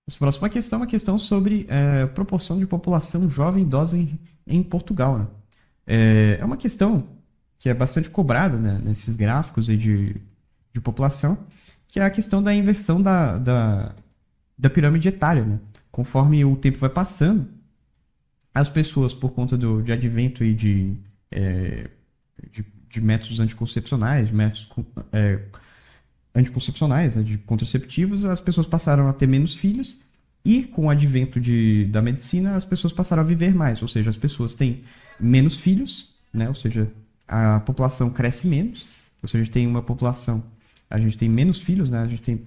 A próxima questão é uma questão sobre proporção de população jovem e idosa em Portugal, né? É uma questão que é bastante cobrada, né, nesses gráficos aí de população, que é a questão da inversão da pirâmide etária, né? Conforme o tempo vai passando, as pessoas, por conta de advento aí de métodos anticoncepcionais, anticoncepcionais, né, de contraceptivos, as pessoas passaram a ter menos filhos e com o advento da medicina, as pessoas passaram a viver mais, ou seja, as pessoas têm menos filhos, né, ou seja, a população cresce menos, ou seja, a gente tem uma população, a gente tem menos filhos, né, a gente tem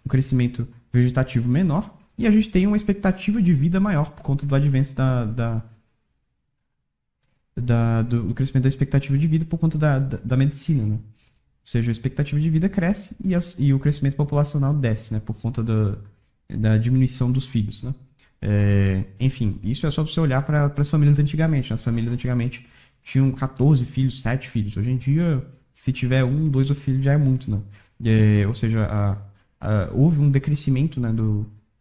um crescimento vegetativo menor e a gente tem uma expectativa de vida maior por conta do advento do crescimento da expectativa de vida por conta da medicina, né? Ou seja, a expectativa de vida cresce e o crescimento populacional desce, né? Por conta da diminuição dos filhos, né? Enfim, isso é só você olhar para as famílias antigamente. As famílias antigamente tinham 14 filhos, 7 filhos. Hoje em dia, se tiver 1, 2 filhos já é muito, né? Ou seja, houve um decrescimento, né?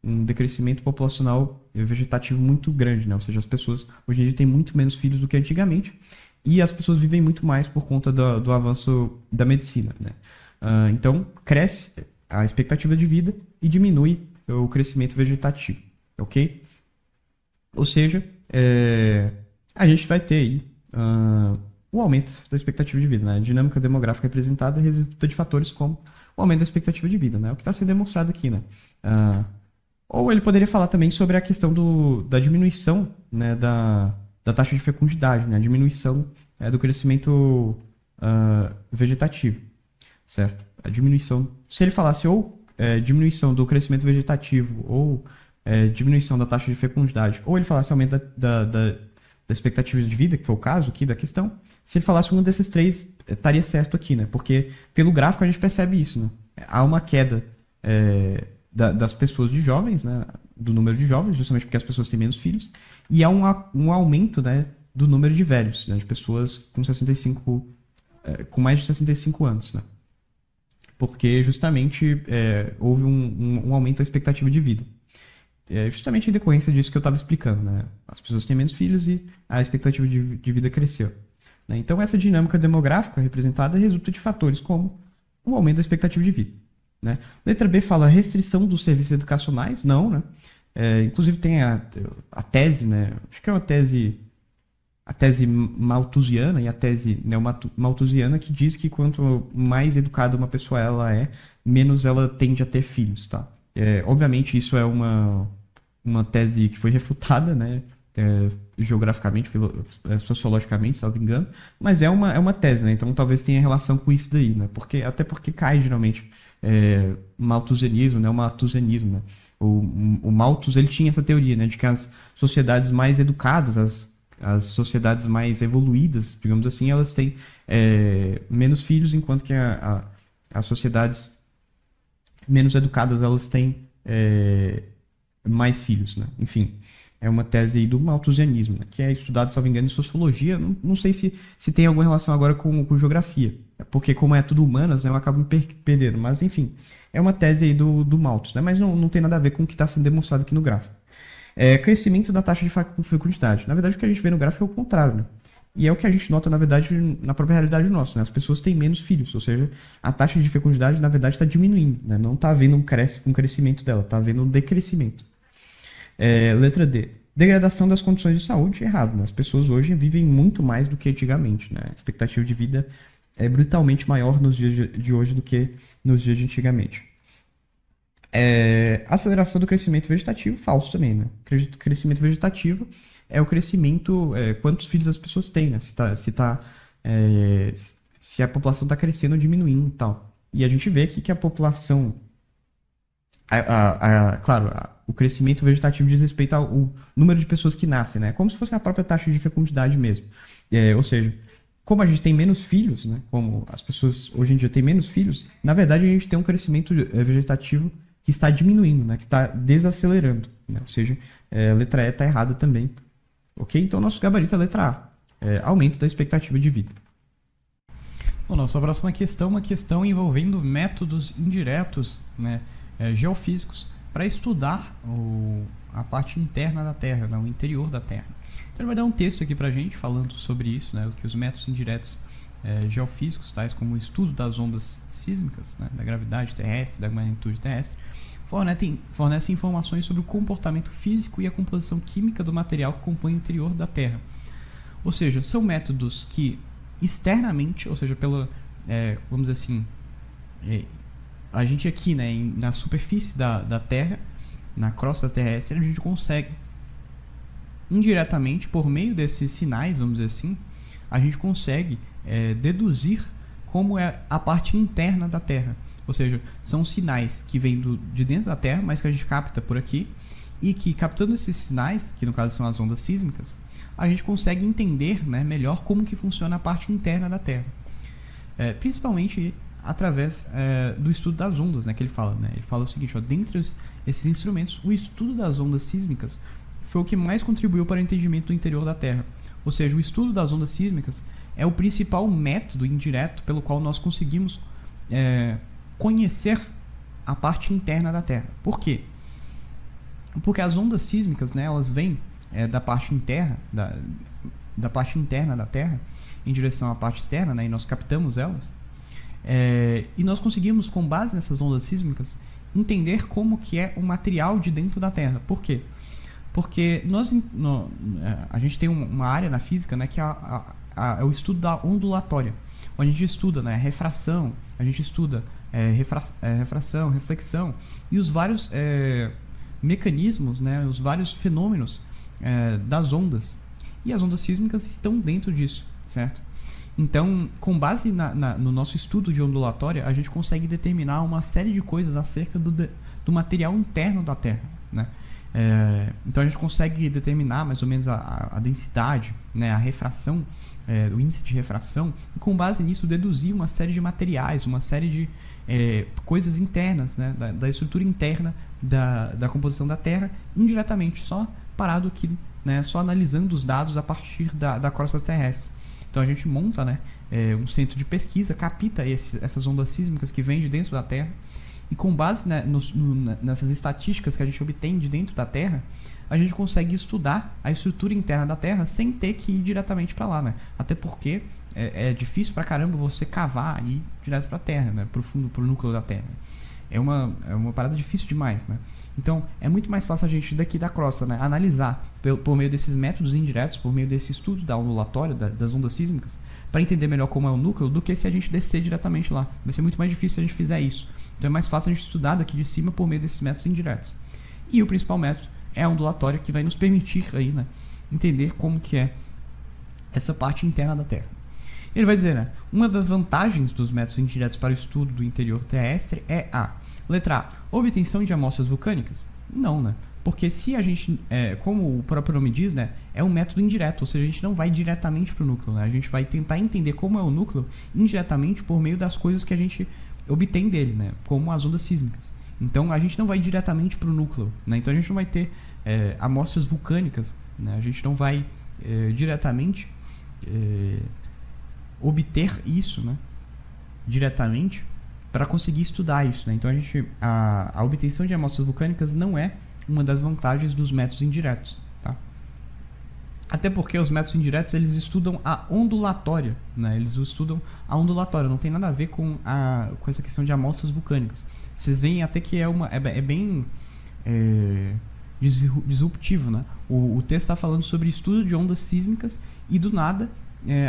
Um decrescimento populacional vegetativo muito grande, né? Ou seja, as pessoas hoje em dia têm muito menos filhos do que antigamente e as pessoas vivem muito mais por conta do avanço da medicina, né? Então, cresce a expectativa de vida e diminui o crescimento vegetativo, ok? Ou seja, a gente vai ter aí o aumento da expectativa de vida, né? A dinâmica demográfica representada resulta de fatores como o aumento da expectativa de vida, né? O que está sendo demonstrado aqui, né? Ou ele poderia falar também sobre a questão da diminuição, né, da taxa de fecundidade, né? A diminuição do crescimento vegetativo, certo? A diminuição, se ele falasse ou diminuição do crescimento vegetativo ou diminuição da taxa de fecundidade, ou ele falasse aumento da expectativa de vida, que foi o caso aqui da questão, se ele falasse um desses três, estaria certo aqui, né? Porque pelo gráfico a gente percebe isso, né? Há uma queda das pessoas de jovens, né? Do número de jovens, justamente porque as pessoas têm menos filhos, e há um aumento, né, do número de velhos, né, de pessoas com mais de 65 anos, né? Porque justamente houve um aumento da expectativa de vida. Justamente em decorrência disso que eu estava explicando, né? As pessoas têm menos filhos e a expectativa de vida cresceu, né? Então essa dinâmica demográfica representada resulta de fatores como o aumento da expectativa de vida, né? Letra B fala restrição dos serviços educacionais, não, né? Inclusive tem a tese, né? Acho que é a tese malthusiana e a tese neomalthusiana que diz que quanto mais educada uma pessoa ela menos ela tende a ter filhos, tá? Obviamente isso é uma tese que foi refutada, né? Geograficamente, sociologicamente, se não me engano, mas é uma tese, né? Então talvez tenha relação com isso daí, né? Até porque cai geralmente malthusianismo, né? O malthusianismo, né? O Malthus ele tinha essa teoria, né? De que as sociedades mais educadas, as sociedades mais evoluídas, digamos assim, elas têm menos filhos, enquanto que as sociedades menos educadas elas têm mais filhos, né? Enfim, é uma tese aí do malthusianismo, né? Que é estudado, se não me engano, em sociologia. Não sei se tem alguma relação agora com geografia, porque como é tudo humanas, né, eu acabo me perdendo. Mas, enfim, é uma tese aí do Malthus, né? Mas não tem nada a ver com o que está sendo demonstrado aqui no gráfico. Crescimento da taxa de fecundidade. Na verdade, o que a gente vê no gráfico é o contrário, né? E é o que a gente nota, na verdade, na própria realidade nossa, né? As pessoas têm menos filhos, ou seja, a taxa de fecundidade, na verdade, está diminuindo, né? Não está havendo um crescimento dela, está havendo um decrescimento. Letra D. Degradação das condições de saúde. Errado, né? As pessoas hoje vivem muito mais do que antigamente, né? A expectativa de vida é brutalmente maior nos dias de hoje do que nos dias de antigamente. Aceleração do crescimento vegetativo, falso também, né? Crescimento vegetativo é o crescimento, quantos filhos as pessoas têm, né? Se a população está crescendo ou diminuindo e tal. E a gente vê aqui que a população, claro, o crescimento vegetativo diz respeito ao número de pessoas que nascem, né? Como se fosse a própria taxa de fecundidade mesmo. Ou seja, como a gente tem menos filhos, né? Como as pessoas hoje em dia têm menos filhos, na verdade a gente tem um crescimento vegetativo que está diminuindo, né? Que está desacelerando, né? Ou seja, a letra E está errada também. Ok? Então, nosso gabarito é a letra A. Aumento da expectativa de vida. Bom, nossa próxima questão é uma questão envolvendo métodos indiretos, né, geofísicos, para estudar a parte interna da Terra, né, o interior da Terra. Então, ele vai dar um texto aqui para a gente falando sobre isso, né, que os métodos indiretos geofísicos, tais como o estudo das ondas sísmicas, né, da gravidade terrestre, da magnitude terrestre, fornecem informações sobre o comportamento físico e a composição química do material que compõe o interior da Terra. Ou seja, são métodos que externamente, ou seja, vamos dizer assim, a gente aqui, né, na superfície da Terra, na crosta terrestre, a gente consegue indiretamente, por meio desses sinais, vamos dizer assim, a gente consegue deduzir como é a parte interna da Terra. Ou seja, são sinais que vêm de dentro da Terra, mas que a gente capta por aqui, e que captando esses sinais, que no caso são as ondas sísmicas, a gente consegue entender, né, melhor como que funciona a parte interna da Terra. Principalmente através do estudo das ondas, né, que ele fala. Né? Ele fala o seguinte, dentre esses instrumentos, o estudo das ondas sísmicas foi o que mais contribuiu para o entendimento do interior da Terra. Ou seja, o estudo das ondas sísmicas é o principal método indireto pelo qual nós conseguimos conhecer a parte interna da Terra. Por quê? Porque as ondas sísmicas, né, elas vêm da parte interna da parte interna da Terra em direção à parte externa, né, e nós captamos elas, e nós conseguimos, com base nessas ondas sísmicas, entender como que é o material de dentro da Terra. Por quê? Porque a gente tem uma área na física, né, que é o estudo da ondulatória, onde a gente estuda, né, refração, a gente estuda refração, reflexão e os vários mecanismos, né, os vários fenômenos das ondas. E as ondas sísmicas estão dentro disso, certo? Então, com base no nosso estudo de ondulatória, a gente consegue determinar uma série de coisas acerca do material interno da Terra, né? Então a gente consegue determinar mais ou menos a densidade, né, a refração, o índice de refração, e com base nisso deduzir uma série de materiais, uma série de coisas internas, né, da estrutura interna da composição da Terra, indiretamente, só parado aqui, né, só analisando os dados a partir da crosta terrestre. Então a gente monta, né, um centro de pesquisa, capta essas ondas sísmicas que vêm de dentro da Terra, e com base, né, nessas estatísticas que a gente obtém de dentro da Terra, a gente consegue estudar a estrutura interna da Terra sem ter que ir diretamente para lá, né? Até porque é difícil pra caramba você cavar e ir direto para a Terra, né? Pro fundo, pro núcleo da Terra. É uma parada difícil demais, né? Então, é muito mais fácil a gente daqui da crosta, né, analisar por meio desses métodos indiretos, por meio desse estudo da ondulatória, das ondas sísmicas, para entender melhor como é o núcleo, do que se a gente descer diretamente lá. Vai ser muito mais difícil se a gente fizer isso. Então é mais fácil a gente estudar daqui de cima por meio desses métodos indiretos. E o principal método é a ondulatória, que vai nos permitir aí, né, entender como que é essa parte interna da Terra. Ele vai dizer, né, uma das vantagens dos métodos indiretos para o estudo do interior terrestre é a letra A, obtenção de amostras vulcânicas? Não, né? Porque se a gente, como o próprio nome diz, né, é um método indireto, ou seja, a gente não vai diretamente para o núcleo, né? A gente vai tentar entender como é o núcleo indiretamente por meio das coisas que a gente obtém dele, né, como as ondas sísmicas. Então a gente não vai diretamente para o núcleo, né? Então a gente não vai ter amostras vulcânicas, né? A gente não vai diretamente obter isso, né, diretamente, para conseguir estudar isso, né? Então a obtenção de amostras vulcânicas não é uma das vantagens dos métodos indiretos, tá? Até porque os métodos indiretos, eles estudam a ondulatória, né? Eles estudam a ondulatória, não tem nada a ver com essa questão de amostras vulcânicas. Vocês veem até que é bem disruptivo, né? O texto está falando sobre estudo de ondas sísmicas e do nada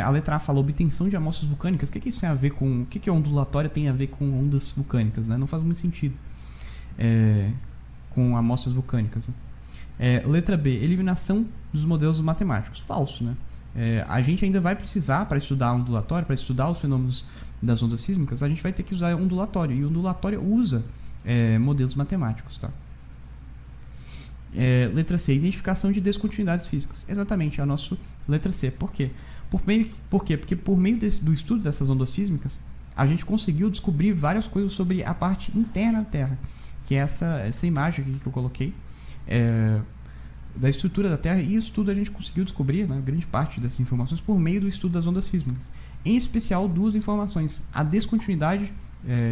a letra A fala obtenção de amostras vulcânicas. O que isso tem a ver com... O que ondulatória tem a ver com ondas vulcânicas, né? Não faz muito sentido com amostras vulcânicas, né? Letra B, eliminação dos modelos matemáticos. Falso, né? A gente ainda vai precisar, para estudar a ondulatória, para estudar os fenômenos das ondas sísmicas, a gente vai ter que usar ondulatória. E ondulatória usa modelos matemáticos, tá? Letra C, identificação de descontinuidades físicas. Exatamente, é a nossa letra C. Por quê? Por quê? Porque por meio do estudo dessas ondas sísmicas, a gente conseguiu descobrir várias coisas sobre a parte interna da Terra, que é essa imagem aqui que eu coloquei, da estrutura da Terra, e isso tudo a gente conseguiu descobrir, né, grande parte dessas informações, por meio do estudo das ondas sísmicas. Em especial, duas informações: a descontinuidade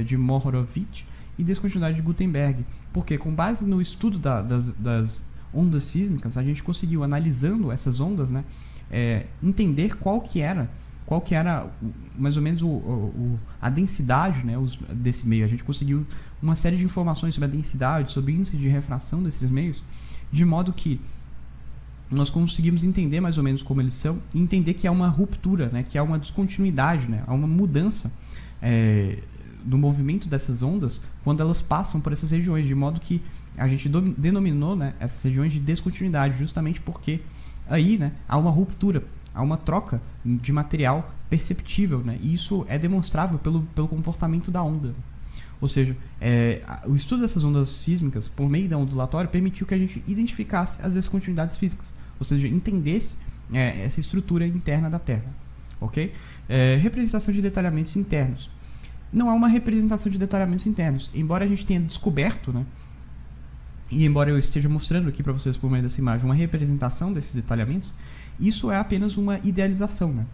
de Mohorovic e descontinuidade de Gutenberg. Porque, com base no estudo das ondas sísmicas, a gente conseguiu, analisando essas ondas, né, entender qual que era mais ou menos a densidade, né, desse meio. A gente conseguiu uma série de informações sobre a densidade, sobre o índice de refração desses meios, de modo que nós conseguimos entender mais ou menos como eles são e entender que há uma ruptura, né, que há uma descontinuidade, né, há uma mudança do movimento dessas ondas quando elas passam por essas regiões, de modo que a gente denominou, né, essas regiões de descontinuidade, justamente porque aí, né, há uma ruptura, há uma troca de material perceptível, né, e isso é demonstrável pelo comportamento da onda. Ou seja, o estudo dessas ondas sísmicas, por meio da ondulatória, permitiu que a gente identificasse as descontinuidades físicas, ou seja, entendesse essa estrutura interna da Terra. Ok? Representação de detalhamentos internos. Não há uma representação de detalhamentos internos, embora a gente tenha descoberto, né, e embora eu esteja mostrando aqui para vocês por meio dessa imagem uma representação desses detalhamentos, isso é apenas uma idealização, né?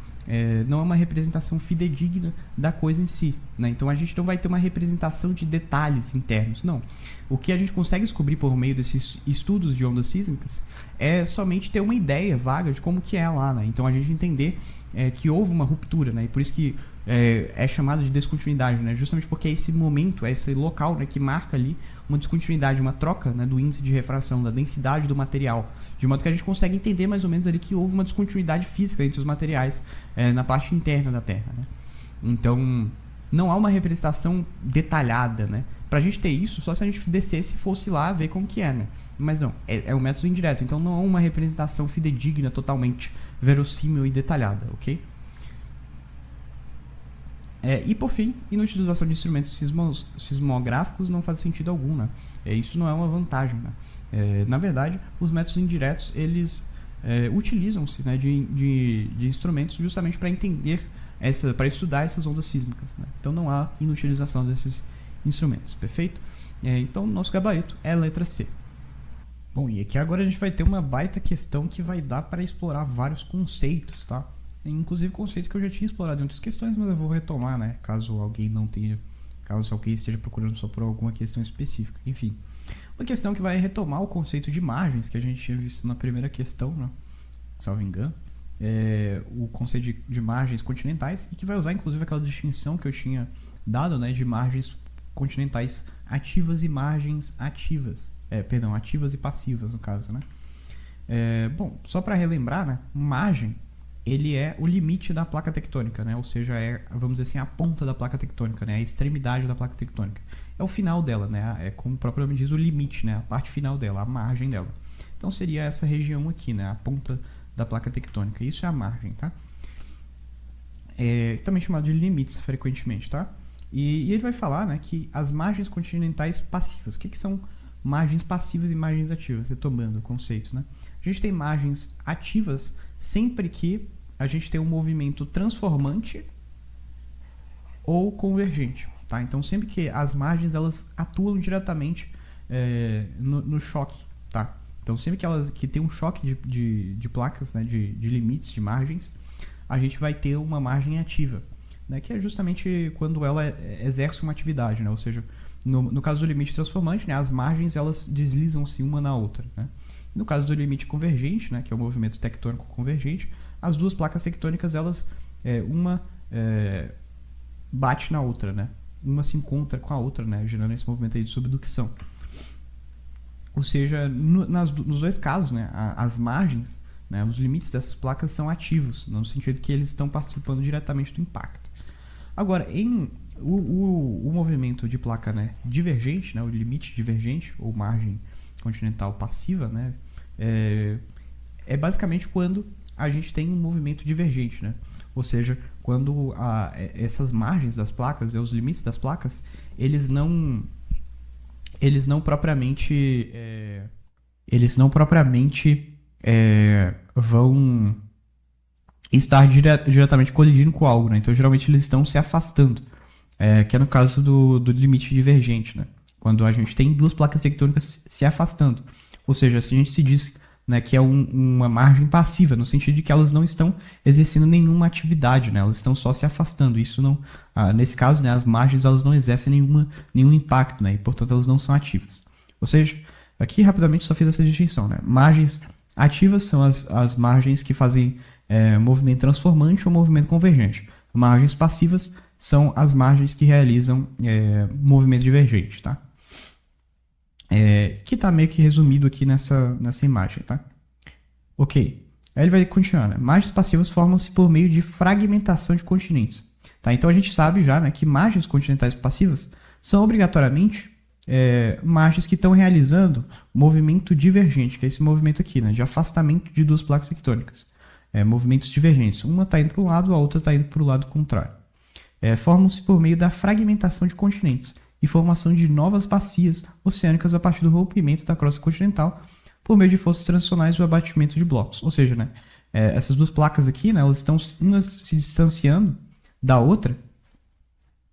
Não é uma representação fidedigna da coisa em si, né? Então a gente não vai ter uma representação de detalhes internos, não. O que a gente consegue descobrir por meio desses estudos de ondas sísmicas é somente ter uma ideia vaga de como que é lá, né? Então a gente entender que houve uma ruptura, né? E por isso que é chamado de descontinuidade, né? Justamente porque é esse momento, é esse local, né, que marca ali uma descontinuidade, uma troca, né, do índice de refração, da densidade do material, de modo que a gente consegue entender mais ou menos ali que houve uma descontinuidade física entre os materiais na parte interna da Terra, né? Então não há uma representação detalhada, né? Pra gente ter isso, só se a gente descesse e fosse lá ver como que é, né? Mas não, é um método indireto, então não há uma representação fidedigna, totalmente verossímil e detalhada, ok? E por fim, inutilização de instrumentos sismográficos não faz sentido algum, né? Isso não é uma vantagem, né? Na verdade, os métodos indiretos, eles utilizam-se, né, de instrumentos justamente para entender, para estudar essas ondas sísmicas, né? Então não há inutilização desses instrumentos, perfeito? Então nosso gabarito é a letra C. Bom, e aqui agora a gente vai ter uma baita questão que vai dar para explorar vários conceitos, tá? Inclusive conceitos que eu já tinha explorado em outras questões, mas eu vou retomar, né? Caso alguém esteja procurando só por alguma questão específica. Enfim, uma questão que vai retomar o conceito de margens que a gente tinha visto na primeira questão, né? Salvo engano. O conceito de margens continentais, e que vai usar inclusive aquela distinção que eu tinha dado, né, de margens continentais ativas e margens ativas. Ativas e passivas, no caso, né? Bom, só para relembrar, né, margem, ele é o limite da placa tectônica, né? Ou seja, vamos dizer assim, a ponta da placa tectônica, né? A extremidade da placa tectônica. É o final dela, né? É como o próprio nome diz, o limite, né? A parte final dela, a margem dela. Então seria essa região aqui, né? A ponta da placa tectônica. Isso é a margem, tá? Também chamado de limites, frequentemente, tá? E ele vai falar, né, que as margens continentais passivas. O que são margens passivas e margens ativas? Retomando o conceito, né? A gente tem margens ativas sempre que a gente tem um movimento transformante ou convergente, tá? Então sempre que as margens elas atuam diretamente no choque, tá? Então sempre que tem um choque de placas, né, de limites, de margens, a gente vai ter uma margem ativa, né, que é justamente quando ela exerce uma atividade, né? Ou seja, no caso do limite transformante, né, as margens elas deslizam-se uma na outra, né? No caso do limite convergente, né, que é o movimento tectônico convergente, as duas placas tectônicas, elas, uma bate na outra, né? Uma se encontra com a outra, né, gerando esse movimento aí de subducção. Ou seja, nos dois casos, né, as margens, né, os limites dessas placas são ativos, no sentido que eles estão participando diretamente do impacto. Agora, o movimento de placa, né, divergente, né, o limite divergente, ou margem continental passiva, né, é basicamente quando a gente tem um movimento divergente, né? Ou seja, quando essas margens das placas, os limites das placas, eles não propriamente vão estar diretamente colidindo com algo, né? Então, geralmente, eles estão se afastando, que é no caso do limite divergente, né? Quando a gente tem duas placas tectônicas se afastando. Ou seja, se a gente se diz, né, que é uma margem passiva, no sentido de que elas não estão exercendo nenhuma atividade, né? Elas estão só se afastando. Isso não, nesse caso, né, as margens elas não exercem nenhum impacto, né? E, portanto, elas não são ativas. Ou seja, aqui rapidamente só fiz essa distinção, né? Margens ativas são as margens que fazem movimento transformante ou movimento convergente. Margens passivas são as margens que realizam movimento divergente, tá? Que está meio que resumido aqui nessa imagem, tá? Ok. Aí ele vai continuar, né? Margens passivas formam-se por meio de fragmentação de continentes. Tá? Então a gente sabe já, né, que margens continentais passivas são obrigatoriamente margens que estão realizando movimento divergente, que é esse movimento aqui, né, de afastamento de duas placas tectônicas. Movimentos divergentes. Uma está indo para um lado, a outra está indo para o lado contrário. Formam-se por meio da fragmentação de continentes e formação de novas bacias oceânicas a partir do rompimento da crosta continental por meio de forças transicionais ou abatimento de blocos. Ou seja, né, essas duas placas aqui, né, elas estão uma se distanciando da outra,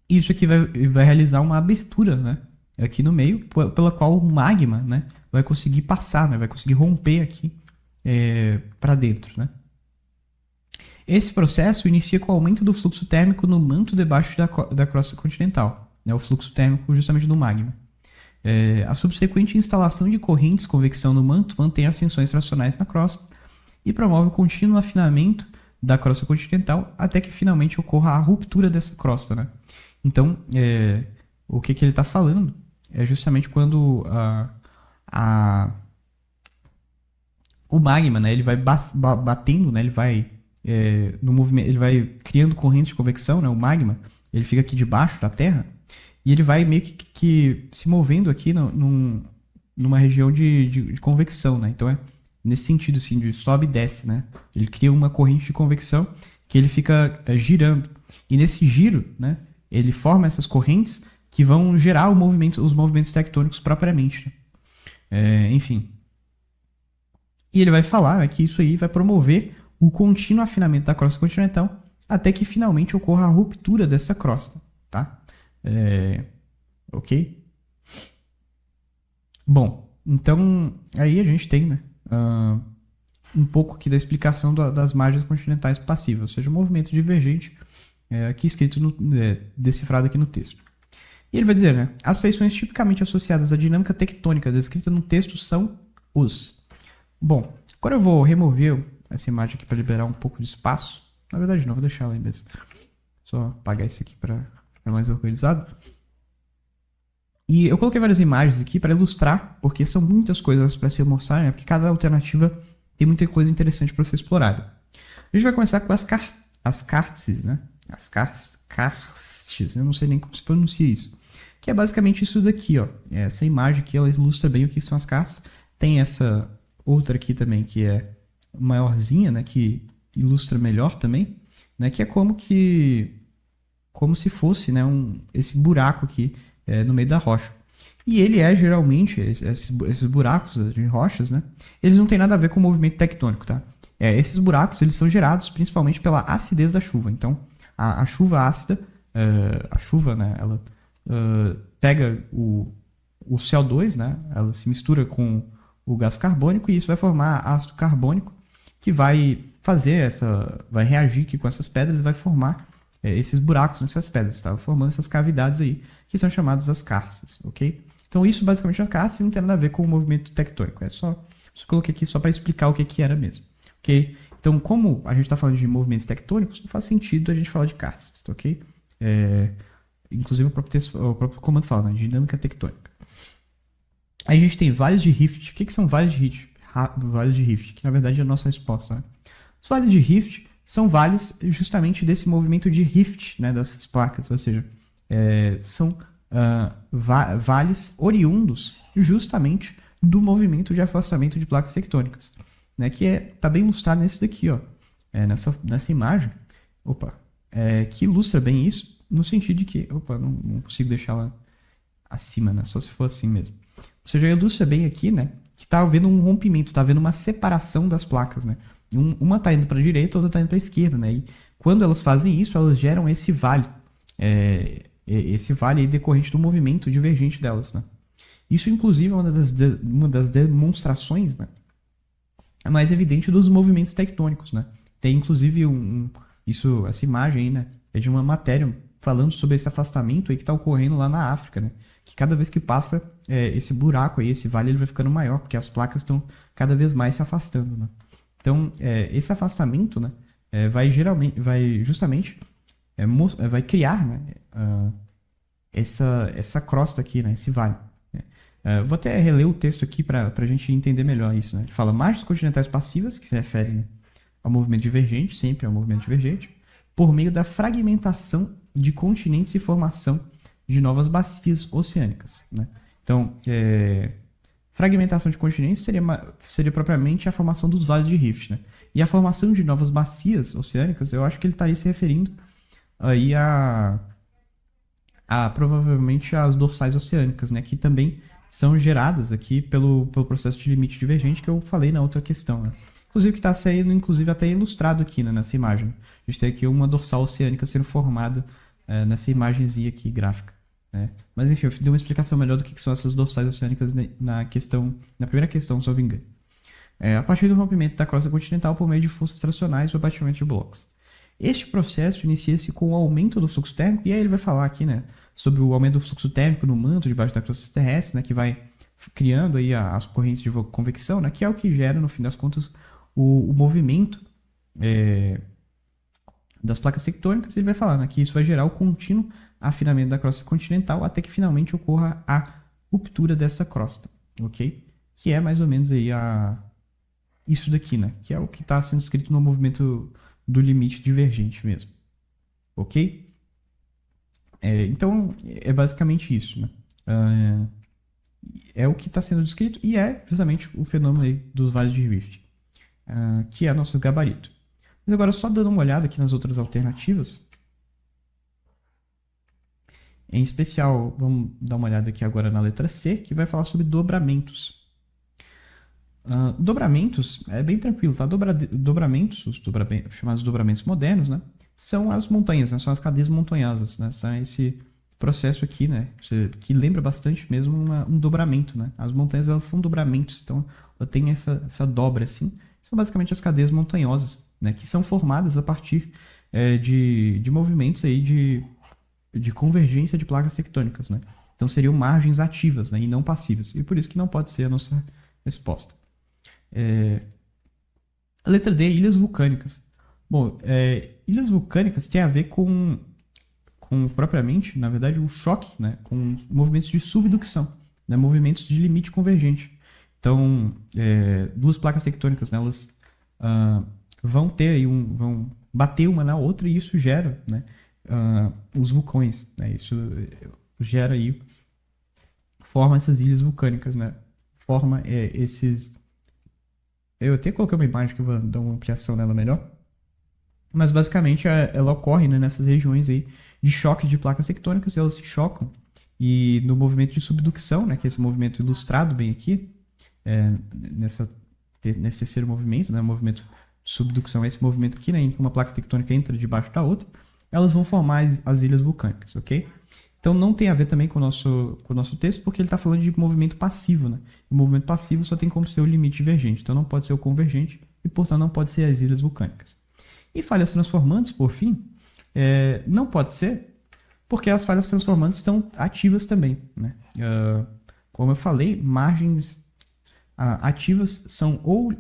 e isso aqui vai realizar uma abertura, né, aqui no meio, pela qual o magma, né, vai conseguir passar, né, vai conseguir romper aqui para dentro, né. Esse processo inicia com o aumento do fluxo térmico no manto debaixo da crosta continental, né, o fluxo térmico justamente do magma. A subsequente instalação de correntes de convecção no manto mantém as tensões tracionais na crosta e promove o contínuo afinamento da crosta continental até que finalmente ocorra a ruptura dessa crosta, né? Então, o que ele está falando é justamente quando o magma, né, ele vai batendo, né, ele vai no movimento, ele vai criando correntes de convecção, né, o magma, ele fica aqui debaixo da Terra e ele vai meio que se movendo aqui numa região de convecção, né? Então nesse sentido assim, de sobe e desce, né? Ele cria uma corrente de convecção que ele fica girando. E nesse giro, né, ele forma essas correntes que vão gerar os movimentos tectônicos propriamente, né? Enfim. E ele vai falar, né, que isso aí vai promover o contínuo afinamento da crosta continental até que finalmente ocorra a ruptura dessa crosta, tá? Ok? Bom, então aí a gente tem, né, um pouco aqui da explicação das margens continentais passivas, ou seja, o movimento divergente aqui escrito, decifrado aqui no texto. E ele vai dizer, né, as feições tipicamente associadas à dinâmica tectônica descrita no texto são os... Bom, agora eu vou remover essa imagem aqui para liberar um pouco de espaço. Na verdade não, vou deixar ela aí mesmo. Só apagar isso aqui para ficar mais organizado. E eu coloquei várias imagens aqui para ilustrar, porque são muitas coisas para se mostrar, né? Porque cada alternativa tem muita coisa interessante para ser explorada. A gente vai começar com as cártices, né? As cártices, eu não sei nem como se pronuncia isso. Que é basicamente isso daqui, ó. Essa imagem aqui, ela ilustra bem o que são as cártices. Tem essa outra aqui também, que é maiorzinha, né? Que ilustra melhor também, né? Que é como se fosse, né, esse buraco aqui no meio da rocha. E ele geralmente, esses buracos de rochas, né, eles não têm nada a ver com o movimento tectônico, tá? Esses buracos, eles são gerados principalmente pela acidez da chuva. Então, a chuva ácida, a chuva, né, ela pega o CO2, né, ela se mistura com o gás carbônico e isso vai formar ácido carbônico que vai vai reagir aqui com essas pedras e vai formar esses buracos nessas pedras, tá? Formando essas cavidades aí, que são chamadas as cárcias, ok? Então isso basicamente é uma cárcere, não tem nada a ver com o movimento tectônico, só coloquei aqui só para explicar o que era mesmo, ok? Então como a gente está falando de movimentos tectônicos, não faz sentido a gente falar de cárceres, ok? Inclusive o próprio comando fala, né? Dinâmica tectônica. Aí a gente tem vales de rift. O que são vales de rift? Vales de rift, que na verdade é a nossa resposta, né? Os vales de rift são vales justamente desse movimento de rift, né, dessas placas, ou seja, são vales oriundos justamente do movimento de afastamento de placas tectônicas, né, que está bem ilustrado nesse daqui, ó, nessa imagem, que ilustra bem isso, no sentido de que, não consigo deixar ela acima, né, só se for assim mesmo. Ou seja, ilustra bem aqui, né, que está havendo um rompimento, está havendo uma separação das placas, né? Uma está indo para a direita, outra está indo para a esquerda, né? E quando elas fazem isso, elas geram esse vale. Esse vale aí decorrente do movimento divergente delas, né? Isso, inclusive, é uma das demonstrações, né, mais evidente dos movimentos tectônicos, né? Tem, inclusive, essa imagem aí, né, é de uma matéria falando sobre esse afastamento aí que está ocorrendo lá na África, né? Que cada vez que passa esse buraco aí, esse vale, ele vai ficando maior, porque as placas estão cada vez mais se afastando, né? Então, esse afastamento, né, vai justamente vai criar, né, essa crosta aqui, né, esse vale. Vou até reler o texto aqui para a gente entender melhor isso. Né? Ele fala margens continentais passivas, que se referem, né, ao movimento divergente, sempre ao movimento divergente, por meio da fragmentação de continentes e formação de novas bacias oceânicas. Né? Então, fragmentação de continentes seria propriamente a formação dos vales de rift. Né? E a formação de novas bacias oceânicas, eu acho que ele estaria se referindo aí provavelmente às dorsais oceânicas, né? Que também são geradas aqui pelo processo de limite divergente que eu falei na outra questão. Né? Inclusive que está sendo, até ilustrado aqui, né, nessa imagem. A gente tem aqui uma dorsal oceânica sendo formada nessa imagenzinha aqui gráfica. Né? Mas enfim, eu dei uma explicação melhor do que são essas dorsais oceânicas na primeira questão, se eu não me engano. A partir do rompimento da crosta continental por meio de forças tracionais ou abatimento de blocos. Este processo inicia-se com o aumento do fluxo térmico, e aí ele vai falar aqui, né, sobre o aumento do fluxo térmico no manto debaixo da crosta terrestre, né, que vai criando aí as correntes de convecção, né, que é o que gera, no fim das contas, o movimento das placas tectônicas. Ele vai falar, né, que isso vai gerar o contínuo afinamento da crosta continental até que finalmente ocorra a ruptura dessa crosta, ok? Que é mais ou menos aí isso daqui, né, que é o que está sendo escrito no movimento do limite divergente mesmo, ok? Então, é basicamente isso, né? É o que está sendo descrito e é justamente o fenômeno aí dos vales de rift, que é nosso gabarito. Mas agora, só dando uma olhada aqui nas outras alternativas, em especial, vamos dar uma olhada aqui agora na letra C, que vai falar sobre dobramentos. Dobramentos é bem tranquilo, tá? Dobramentos, os chamados dobramentos modernos, né? São as montanhas, né? São as cadeias montanhosas, né? São esse processo aqui, né? Que lembra bastante mesmo um dobramento, né? As montanhas, elas são dobramentos, então ela tem essa dobra assim. São basicamente as cadeias montanhosas, né? Que são formadas a partir de movimentos aí de convergência de placas tectônicas, né? Então seriam margens ativas, né? E não passivas. E por isso que não pode ser a nossa resposta. A letra D, ilhas vulcânicas. Bom, ilhas vulcânicas tem a ver com propriamente, na verdade, o choque, né, com movimentos de subducção, né, movimentos de limite convergente. Então, duas placas tectônicas, né, elas vão ter aí vão bater uma na outra e isso gera, né, os vulcões. Né, isso gera aí, forma essas ilhas vulcânicas, né, forma esses... Eu até coloquei uma imagem que eu vou dar uma ampliação nela melhor. Mas basicamente ela ocorre, né, nessas regiões aí de choque de placas tectônicas, elas se chocam. E no movimento de subducção, né, que é esse movimento ilustrado bem aqui, nesse terceiro movimento, né, o movimento de subducção é esse movimento aqui, né, em que uma placa tectônica entra debaixo da outra, elas vão formar as ilhas vulcânicas, ok? Então não tem a ver também com o nosso texto, porque ele está falando de movimento passivo, né? O movimento passivo só tem como ser o limite divergente, então não pode ser o convergente e, portanto, não pode ser as ilhas vulcânicas. E falhas transformantes, por fim, não pode ser, porque as falhas transformantes estão ativas também, né? Como eu falei, margens ativas são ou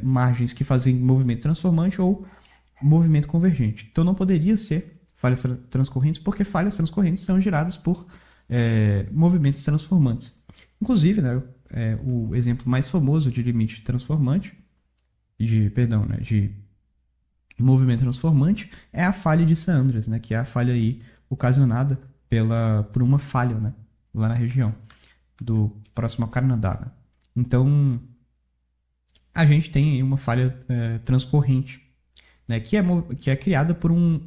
margens que fazem movimento transformante ou movimento convergente. Então não poderia ser falhas transcorrentes, porque falhas transcorrentes são geradas por movimentos transformantes. Inclusive, né, o exemplo mais famoso de limite transformante, de movimento transformante, é a falha de San Andreas, né, que é a falha aí ocasionada por uma falha, né, lá na região próximo ao Canadá. Né? Então, a gente tem aí uma falha transcorrente, né, que é criada por um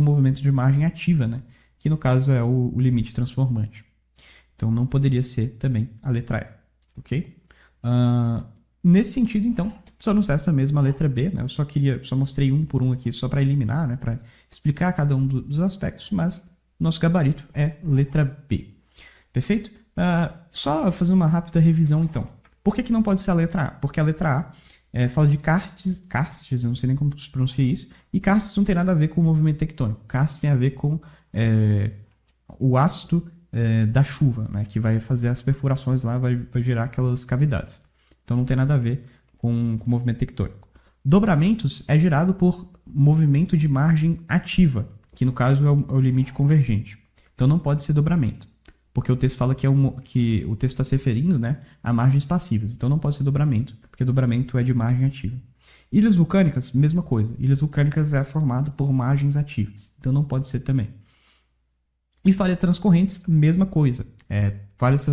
movimento de margem ativa, né, que no caso é o limite transformante. Então não poderia ser também a letra E, ok? nesse sentido, então, só nos resta mesmo a letra B, né? Eu só mostrei um por um aqui, só para eliminar, né? Para explicar cada um dos aspectos, mas nosso gabarito é letra B. Perfeito? Só fazer uma rápida revisão, então. Por que não pode ser a letra A? Porque a letra A fala de karstes, eu não sei nem como se pronuncia isso, e karstes não tem nada a ver com o movimento tectônico. Karstes tem a ver com o ácido da chuva, né, que vai fazer as perfurações lá, vai gerar aquelas cavidades. Então não tem nada a ver com o movimento tectônico. Dobramentos é gerado por movimento de margem ativa, que no caso é o limite convergente. Então não pode ser dobramento, porque o texto fala que o texto está se referindo, né, a margens passivas. Então não pode ser dobramento, porque dobramento é de margem ativa. Ilhas vulcânicas, mesma coisa. Ilhas vulcânicas é formado por margens ativas. Então não pode ser também. E falhas transcorrentes, mesma coisa. Falhas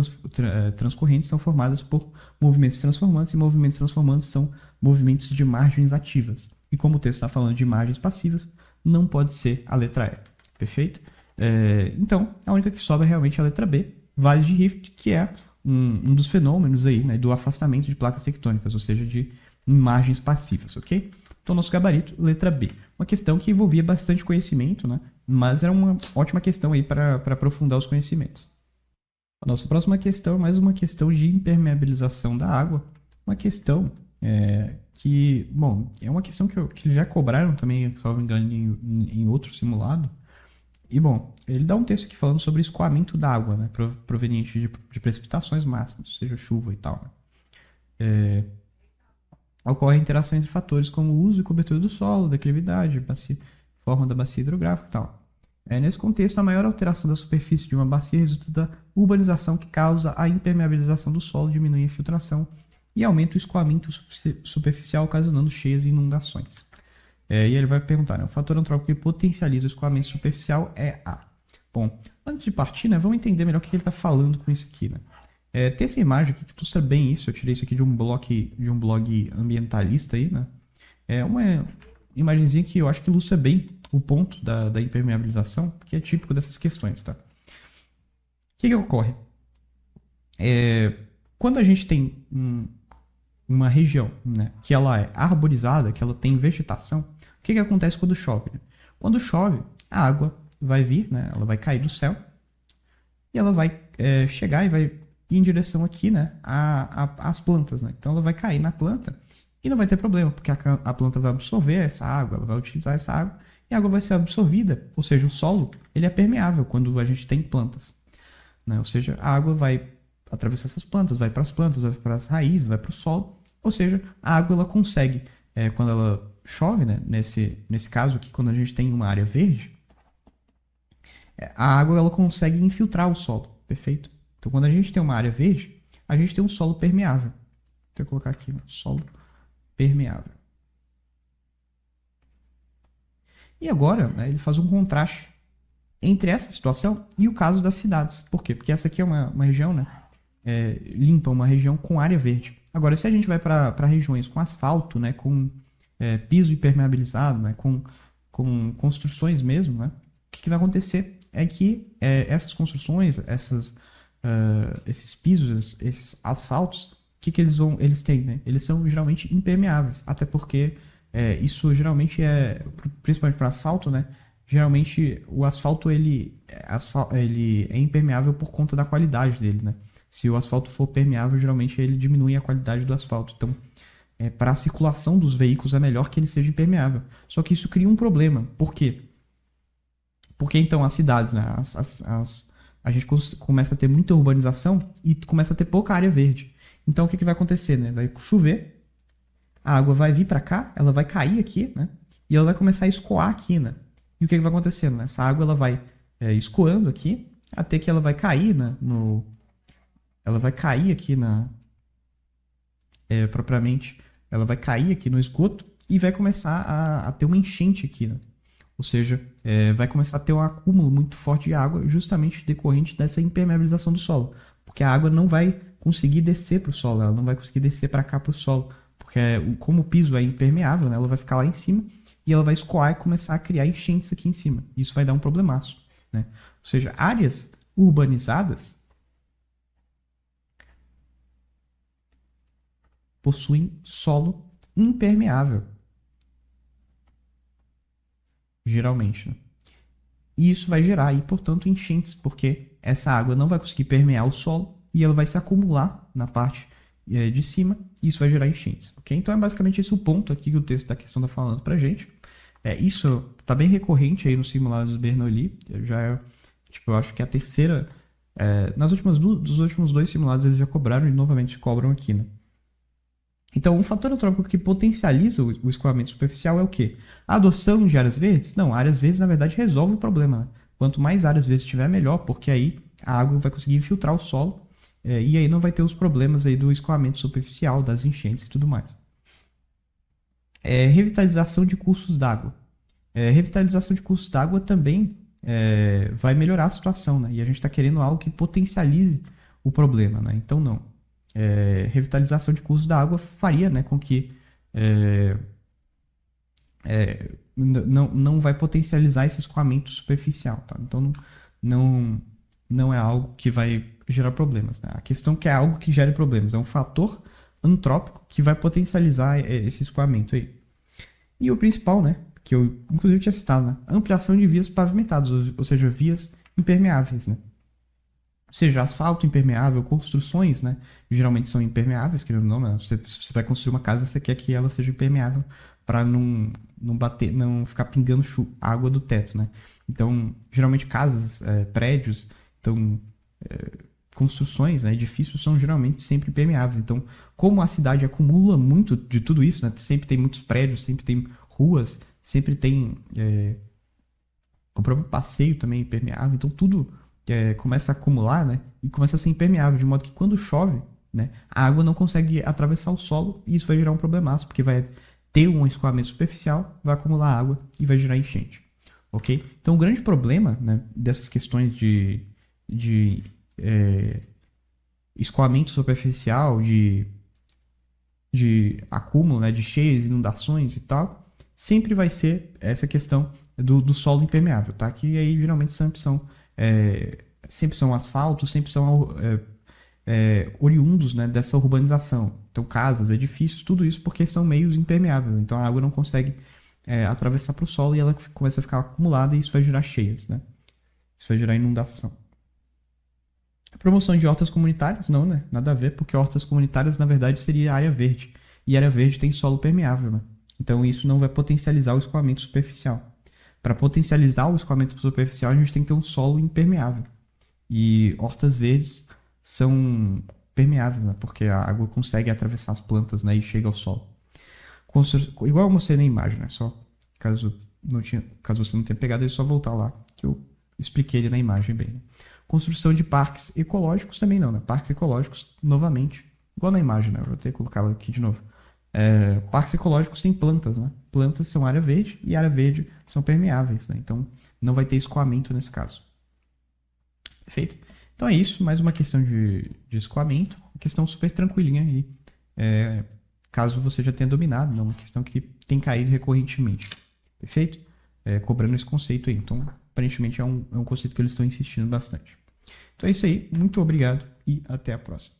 transcorrentes são formadas por movimentos transformantes, e movimentos transformantes são movimentos de margens ativas. E como o texto está falando de margens passivas, não pode ser a letra E. Perfeito? Então, a única que sobra é realmente a letra B, Vale de Rift, que é um dos fenômenos aí, né, do afastamento de placas tectônicas, ou seja, de margens passivas, ok? Então, nosso gabarito, letra B. Uma questão que envolvia bastante conhecimento, né? Mas era uma ótima questão aí para aprofundar os conhecimentos. A nossa próxima questão é mais uma questão de impermeabilização da água. Uma questão que, bom, é uma questão que já cobraram também, se não me engano, em outro simulado. E, bom, ele dá um texto aqui falando sobre escoamento da água, né? Proveniente de precipitações máximas, seja chuva e tal, né? Ocorre interação entre fatores como o uso e cobertura do solo, declividade, forma da bacia hidrográfica e tal. Nesse contexto, a maior alteração da superfície de uma bacia resulta da urbanização que causa a impermeabilização do solo, diminui a infiltração e aumenta o escoamento superficial, ocasionando cheias e inundações. E ele vai perguntar, né, o fator antrópico que potencializa o escoamento superficial é A. Bom, antes de partir, né, vamos entender melhor o que ele está falando com isso aqui, né? Tem essa imagem aqui que ilustra bem isso. Eu tirei isso aqui de um blog ambientalista aí, né? É uma imagenzinha que eu acho que ilustra bem o ponto da impermeabilização, que é típico dessas questões, tá? O que ocorre? Quando a gente tem uma região, né, que ela é arborizada, que ela tem vegetação, o que acontece quando chove? Né? Quando chove, a água vai vir, né, ela vai cair do céu e ela vai chegar e vai ir em direção aqui, né, às plantas, né? Então ela vai cair na planta e não vai ter problema, porque a planta vai absorver essa água, ela vai utilizar essa água e a água vai ser absorvida, ou seja, o solo ele é permeável quando a gente tem plantas, né? Ou seja, a água vai atravessar essas plantas, vai para as plantas, vai para as raízes, vai para o solo, ou seja, a água ela consegue, quando ela chove, né, nesse caso aqui, quando a gente tem uma área verde, a água ela consegue infiltrar o solo, perfeito? Então, quando a gente tem uma área verde, a gente tem um solo permeável. Vou colocar aqui, né? Solo permeável. E agora, né, ele faz um contraste entre essa situação e o caso das cidades. Por quê? Porque essa aqui é uma região, né, limpa, uma região com área verde. Agora, se a gente vai para regiões com asfalto, né, com piso impermeabilizado, né, com construções mesmo, né, o que vai acontecer é que essas construções, esses pisos, esses asfaltos, o que eles têm? Né? Eles são geralmente impermeáveis, até porque isso geralmente principalmente para asfalto, né? Geralmente o asfalto ele é impermeável por conta da qualidade dele, né? Se o asfalto for permeável, geralmente ele diminui a qualidade do asfalto. Então, para a circulação dos veículos é melhor que ele seja impermeável. Só que isso cria um problema. Por quê? Porque então as cidades, né? A gente começa a ter muita urbanização e começa a ter pouca área verde. Então o que vai acontecer, né? Vai chover, a água vai vir para cá, ela vai cair aqui, né? E ela vai começar a escoar aqui, né? E o que vai acontecer, né? Essa água ela vai escoando aqui até que ela vai cair, né? Ela vai cair aqui propriamente, ela vai cair aqui no esgoto e vai começar a ter uma enchente aqui, né? Ou seja, vai começar a ter um acúmulo muito forte de água justamente decorrente dessa impermeabilização do solo. Porque a água não vai conseguir descer para o solo, ela não vai conseguir descer para cá para o solo. Porque como o piso é impermeável, né, ela vai ficar lá em cima e ela vai escoar e começar a criar enchentes aqui em cima. Isso vai dar um problemaço. Né? Ou seja, áreas urbanizadas, possuem solo impermeável. Geralmente, né? E isso vai gerar aí, portanto, enchentes, porque essa água não vai conseguir permear o solo e ela vai se acumular na parte de cima e isso vai gerar enchentes, ok? Então é basicamente esse o ponto aqui que o texto da questão está falando pra gente. Isso está bem recorrente aí nos simulados do Bernoulli, eu acho que é a terceira, dos últimos 2 simulados eles já cobraram e novamente cobram aqui, né? Então, um fator antrópico que potencializa o escoamento superficial é o quê? A adoção de áreas verdes? Não, áreas verdes, na verdade, resolve o problema, né? Quanto mais áreas verdes tiver, melhor, porque aí a água vai conseguir infiltrar o solo e aí não vai ter os problemas aí do escoamento superficial, das enchentes e tudo mais. Revitalização de cursos d'água. Revitalização de cursos d'água também vai melhorar a situação, né? E a gente está querendo algo que potencialize o problema, né? Então, não. Revitalização de cursos da água faria, né, com que não vai potencializar esse escoamento superficial, tá? Então não é algo que vai gerar problemas, né? A questão é que é algo que gere problemas, é um fator antrópico que vai potencializar esse escoamento aí. E o principal, né, que eu inclusive tinha citado, né, ampliação de vias pavimentadas, ou seja, vias impermeáveis, né? Ou seja, asfalto impermeável, construções, né? Geralmente são impermeáveis, querendo ou não, né? Você vai construir uma casa, você quer que ela seja impermeável para não bater, não ficar pingando água do teto, né? Então, geralmente casas, prédios, então construções, né, edifícios são geralmente sempre impermeáveis. Então, como a cidade acumula muito de tudo isso, né? Sempre tem muitos prédios, sempre tem ruas, sempre tem o próprio passeio também impermeável. Então, tudo começa a acumular, né? E começa a ser impermeável, de modo que quando chove, né, a água não consegue atravessar o solo e isso vai gerar um problemaço, porque vai ter um escoamento superficial, vai acumular água e vai gerar enchente, ok? Então o grande problema, né, dessas questões de escoamento superficial, de acúmulo, né, de cheias, inundações e tal, sempre vai ser essa questão do solo impermeável, tá? Que aí geralmente sempre são asfaltos, sempre são oriundos, né, dessa urbanização. Então casas, edifícios, tudo isso porque são meios impermeáveis. Então a água não consegue atravessar para o solo e ela começa a ficar acumulada e isso vai gerar cheias, né? Isso vai gerar inundação. A promoção de hortas comunitárias, não, né? Nada a ver, porque hortas comunitárias na verdade seria área verde. E área verde tem solo permeável, né? Então isso não vai potencializar o escoamento superficial. Para potencializar o escoamento superficial, a gente tem que ter um solo impermeável. E hortas verdes são permeáveis, né? Porque a água consegue atravessar as plantas, né? E chega ao solo. Igual eu mostrei na imagem, né? Só caso você não tenha pegado, é só voltar lá, que eu expliquei ele na imagem bem. Né? Construção de parques ecológicos também não, né? Parques ecológicos, novamente, igual na imagem, né? Eu vou ter que colocá-la aqui de novo. Parques ecológicos têm plantas, né? Plantas são área verde e área verde são permeáveis, né? Então não vai ter escoamento nesse caso. Perfeito? Então é isso, mais uma questão de escoamento, uma questão super tranquilinha aí, caso você já tenha dominado, não, uma questão que tem caído recorrentemente. Perfeito? Cobrando esse conceito aí. Então, aparentemente é um conceito que eles estão insistindo bastante. Então é isso aí, muito obrigado e até a próxima.